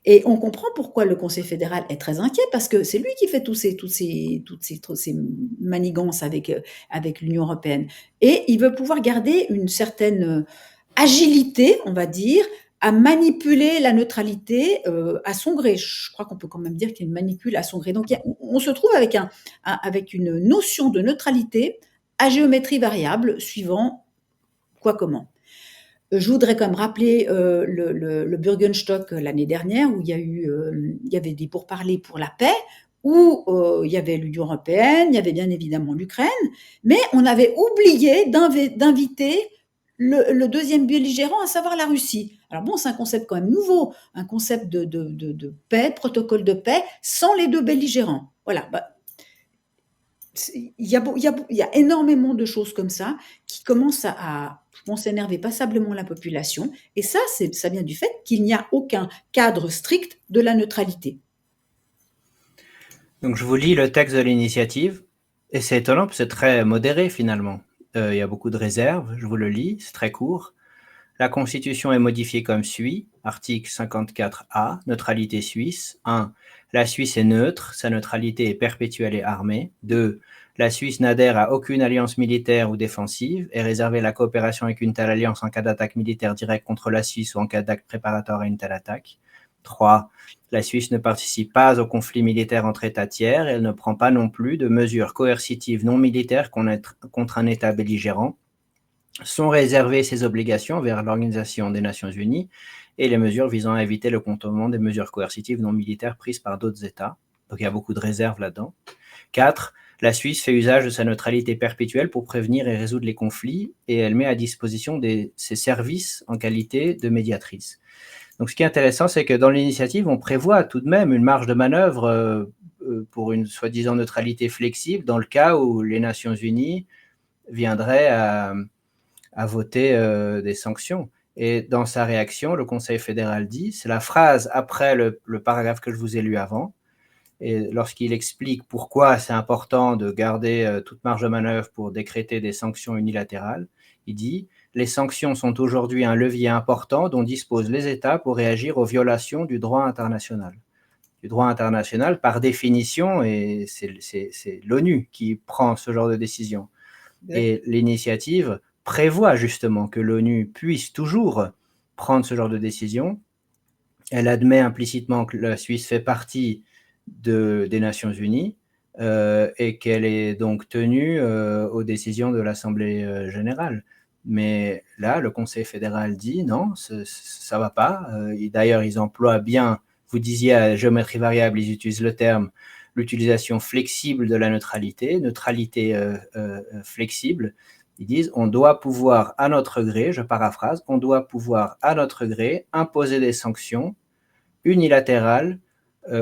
[SPEAKER 2] Et on comprend pourquoi le Conseil fédéral est très inquiet, parce que c'est lui qui fait toutes ces manigances avec l'Union européenne. Et il veut pouvoir garder une certaine agilité, on va dire, à manipuler la neutralité à son gré. Je crois qu'on peut quand même dire qu'il manipule à son gré. Donc on se trouve avec une notion de neutralité à géométrie variable, suivant quoi comment. Je voudrais quand même rappeler le Bürgenstock l'année dernière, où il y avait des pourparlers pour la paix, où il y avait l'Union européenne, il y avait bien évidemment l'Ukraine, mais on avait oublié d'inviter le deuxième belligérant, à savoir la Russie. Alors bon, c'est un concept quand même nouveau, un concept de paix, protocole de paix, sans les deux belligérants. Voilà. il y a énormément de choses comme ça qui commencent vont s'énerver passablement la population. Et ça vient du fait qu'il n'y a aucun cadre strict de la neutralité.
[SPEAKER 1] Donc je vous lis le texte de l'initiative, et c'est étonnant, parce que c'est très modéré finalement. Il y a beaucoup de réserves, je vous le lis, c'est très court. La Constitution est modifiée comme suit. Article 54A, neutralité suisse. 1. La Suisse est neutre, sa neutralité est perpétuelle et armée. 2. La Suisse n'adhère à aucune alliance militaire ou défensive, est réservée la coopération avec une telle alliance en cas d'attaque militaire directe contre la Suisse ou en cas d'acte préparatoire à une telle attaque. 3. La Suisse ne participe pas au conflit militaire entre États tiers et elle ne prend pas non plus de mesures coercitives non militaires contre un État belligérant. Sont réservées ces obligations vers l'Organisation des Nations Unies et les mesures visant à éviter le contournement des mesures coercitives non militaires prises par d'autres États. Donc il y a beaucoup de réserves là-dedans. 4. La Suisse fait usage de sa neutralité perpétuelle pour prévenir et résoudre les conflits et elle met à disposition ses services en qualité de médiatrice. Donc ce qui est intéressant, c'est que dans l'initiative, on prévoit tout de même une marge de manœuvre pour une soi-disant neutralité flexible dans le cas où les Nations Unies viendraient à voter des sanctions. Et dans sa réaction, le Conseil fédéral dit, c'est la phrase après le paragraphe que je vous ai lu avant, et lorsqu'il explique pourquoi c'est important de garder toute marge de manœuvre pour décréter des sanctions unilatérales, il dit « Les sanctions sont aujourd'hui un levier important dont disposent les États pour réagir aux violations du droit international. » Du droit international, par définition, et c'est l'ONU qui prend ce genre de décision. Et l'initiative prévoit justement que l'ONU puisse toujours prendre ce genre de décision. Elle admet implicitement que la Suisse fait partie des Nations Unies et qu'elle est donc tenue aux décisions de l'Assemblée générale. Mais là, le Conseil fédéral dit non, ça ne va pas. D'ailleurs, ils emploient bien, vous disiez à géométrie variable, ils utilisent le terme, l'utilisation flexible de la neutralité flexible. Ils disent on doit pouvoir à notre gré, je paraphrase, on doit pouvoir à notre gré imposer des sanctions unilatérales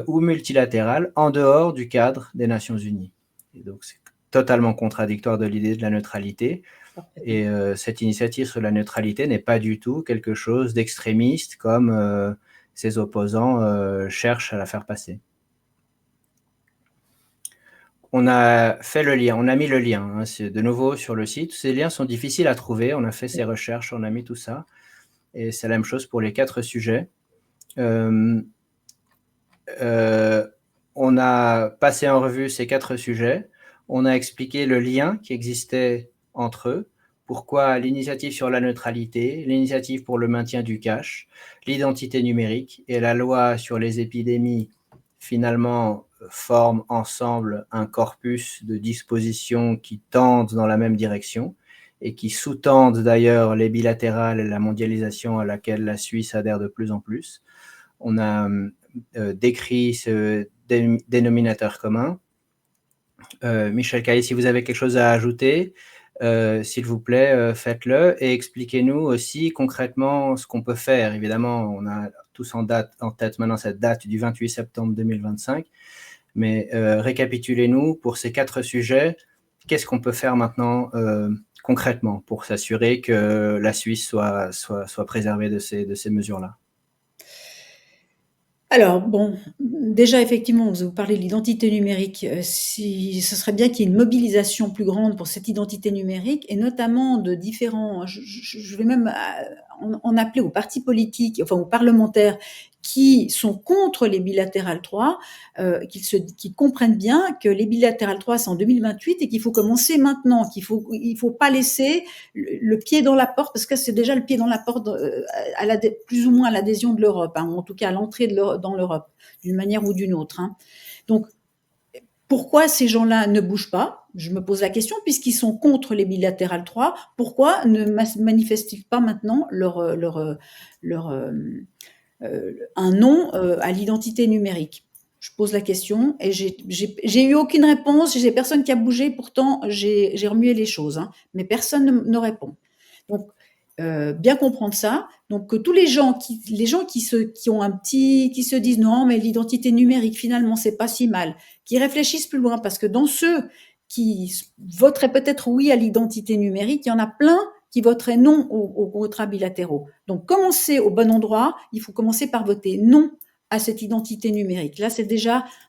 [SPEAKER 1] ou multilatérales en dehors du cadre des Nations Unies. Et donc c'est totalement contradictoire de l'idée de la neutralité. Et cette initiative sur la neutralité n'est pas du tout quelque chose d'extrémiste comme ses opposants cherchent à la faire passer. On a fait le lien, on a mis le lien, hein, c'est de nouveau sur le site. Ces liens sont difficiles à trouver, on a fait ces recherches, on a mis tout ça. Et c'est la même chose pour les 4 sujets. On a passé en revue ces 4 sujets. On a expliqué le lien qui existait entre eux. Pourquoi l'initiative sur la neutralité, l'initiative pour le maintien du cash, l'identité numérique et la loi sur les épidémies, finalement, forment ensemble un corpus de dispositions qui tendent dans la même direction et qui sous-tendent d'ailleurs les bilatérales et la mondialisation à laquelle la Suisse adhère de plus en plus. On a décrit ce dénominateur commun. Michel Caillé, si vous avez quelque chose à ajouter, s'il vous plaît, faites-le et expliquez-nous aussi concrètement ce qu'on peut faire. Évidemment, on a tous en tête maintenant cette date du 28 septembre 2025, mais récapitulez-nous pour ces 4 sujets. Qu'est-ce qu'on peut faire maintenant concrètement pour s'assurer que la Suisse soit préservée de ces mesures-là?
[SPEAKER 2] Alors bon, déjà effectivement, vous parlez de l'identité numérique. Ce serait bien qu'il y ait une mobilisation plus grande pour cette identité numérique et notamment de différents. Je vais même en appeler aux partis politiques, enfin aux parlementaires qui sont contre les bilatérales 3, qu'ils comprennent bien que les bilatérales 3 c'est en 2028 et qu'il faut commencer maintenant, il faut pas laisser le pied dans la porte, parce que c'est déjà le pied dans la porte plus ou moins à l'adhésion de l'Europe, hein, ou en tout cas à l'entrée dans l'Europe, d'une manière ou d'une autre. Hein. Donc, pourquoi ces gens-là ne bougent pas? Je me pose la question, puisqu'ils sont contre les bilatérales 3, pourquoi ne manifestent-ils pas maintenant un non à l'identité numérique? Je pose la question et j'ai eu aucune réponse, j'ai personne qui a bougé, pourtant j'ai remué les choses, hein, mais personne ne répond. Donc, bien comprendre ça. Donc, que tous les gens qui se disent non, mais l'identité numérique finalement c'est pas si mal, qui réfléchissent plus loin, parce que dans ceux qui voteraient peut-être oui à l'identité numérique, il y en a plein qui voteraient non aux contrats bilatéraux. Donc, commencer au bon endroit, il faut commencer par voter non à cette identité numérique. Là,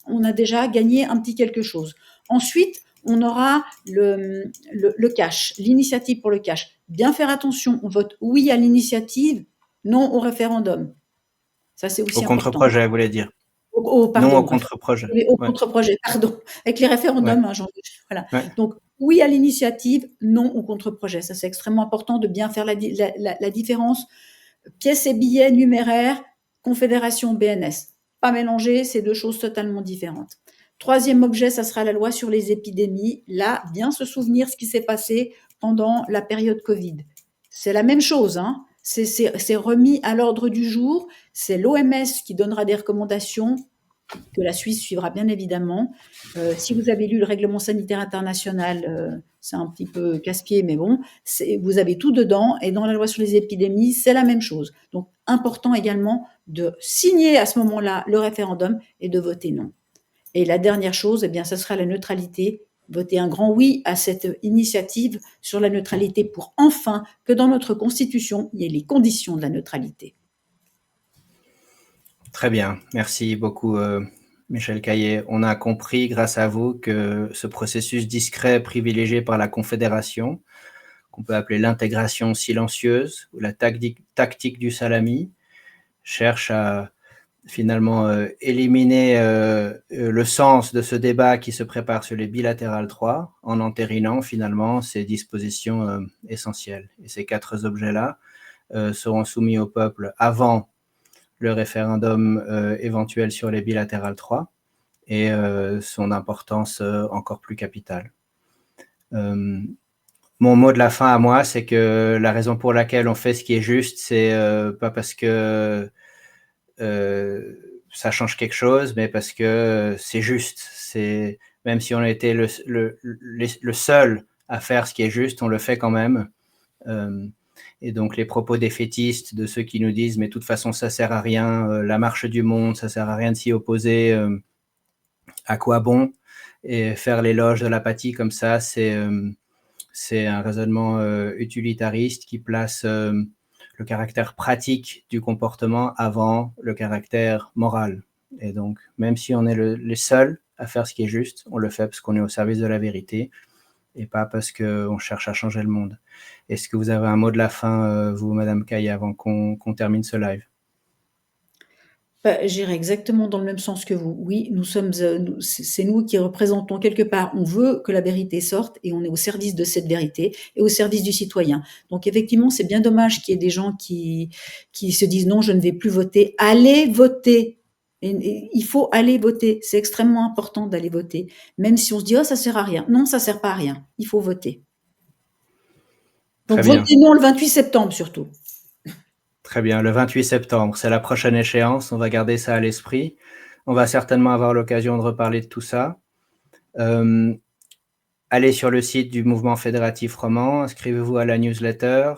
[SPEAKER 2] on a déjà gagné un petit quelque chose. Ensuite, on aura le cash, l'initiative pour le cash. Bien faire attention, on vote oui à l'initiative, non au référendum. Ça, c'est
[SPEAKER 1] Au
[SPEAKER 2] aussi important.
[SPEAKER 1] contre-projet, vous voulez dire? Non
[SPEAKER 2] Pardon,
[SPEAKER 1] au contre-projet.
[SPEAKER 2] au
[SPEAKER 1] Ouais,
[SPEAKER 2] contre-projet, pardon. Avec les
[SPEAKER 1] ouais,
[SPEAKER 2] référendums, hein, voilà.
[SPEAKER 1] ouais.
[SPEAKER 2] Donc, oui à l'initiative, non au contre-projet. Ça, c'est extrêmement important de bien faire la différence. Pièces et billets numéraires, Confédération BNS. Pas mélanger, c'est deux choses totalement différentes. Troisième objet, ça sera la loi sur les épidémies. Là, bien se souvenir ce qui s'est passé pendant la période Covid. C'est la même chose, hein. C'est remis à l'ordre du jour. C'est l'OMS qui donnera des recommandations que la Suisse suivra bien évidemment. Si vous avez lu le règlement sanitaire international, c'est un petit peu casse-pied, mais bon, vous avez tout dedans. Et dans la loi sur les épidémies, c'est la même chose. Donc, important également de signer à ce moment-là le référendum et de voter non. Et la dernière chose, eh bien, ce sera la neutralité. Voter un grand oui à cette initiative sur la neutralité pour enfin que dans notre Constitution, il y ait les conditions de la neutralité.
[SPEAKER 1] Très bien, merci beaucoup Michel Caillé. On a compris grâce à vous que ce processus discret privilégié par la Confédération, qu'on peut appeler l'intégration silencieuse ou la tactique du salami, cherche à finalement éliminer le sens de ce débat qui se prépare sur les bilatérales 3 en entérinant finalement ces dispositions essentielles. Et ces 4 objets-là seront soumis au peuple avant le référendum éventuel sur les bilatérales 3 et son importance encore plus capitale. Mon mot de la fin à moi, c'est que la raison pour laquelle on fait ce qui est juste, c'est pas parce que ça change quelque chose, mais parce que c'est juste. C'est, même si on était le seul à faire ce qui est juste, on le fait quand même. Et donc les propos défaitistes de ceux qui nous disent mais de toute façon ça sert à rien, la marche du monde, ça sert à rien de s'y opposer, à quoi bon? Et faire l'éloge de l'apathie comme ça, c'est un raisonnement utilitariste qui place le caractère pratique du comportement avant le caractère moral. Et donc, même si on est les seuls à faire ce qui est juste, on le fait parce qu'on est au service de la vérité et pas parce qu'on cherche à changer le monde. Est-ce que vous avez un mot de la fin, vous, Madame Caille, avant qu'on termine ce live?
[SPEAKER 2] J'irai exactement dans le même sens que vous. Oui, c'est nous qui représentons quelque part. On veut que la vérité sorte et on est au service de cette vérité et au service du citoyen. Donc effectivement, c'est bien dommage qu'il y ait des gens qui se disent non, je ne vais plus voter. Allez voter. Et il faut aller voter. C'est extrêmement important d'aller voter, même si on se dit oh ça sert à rien. Non, ça sert pas à rien. Il faut voter. Donc
[SPEAKER 1] Très bien.
[SPEAKER 2] votez non le 28 septembre surtout.
[SPEAKER 1] Très bien, le 28 septembre, c'est la prochaine échéance, on va garder ça à l'esprit. On va certainement avoir l'occasion de reparler de tout ça. Allez sur le site du Mouvement fédératif roman, inscrivez-vous à la newsletter,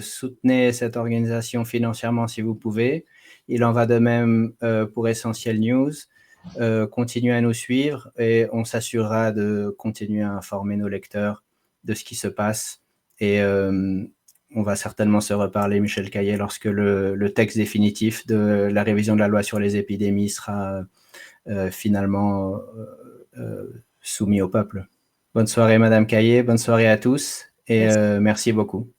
[SPEAKER 1] soutenez cette organisation financièrement si vous pouvez. Il en va de même pour Essentiel News. Continuez à nous suivre et on s'assurera de continuer à informer nos lecteurs de ce qui se passe. Et on va certainement se reparler, Michel Caillé, lorsque le texte définitif de la révision de la loi sur les épidémies sera finalement soumis au peuple. Bonne soirée, Madame Caillé, bonne soirée à tous et merci beaucoup.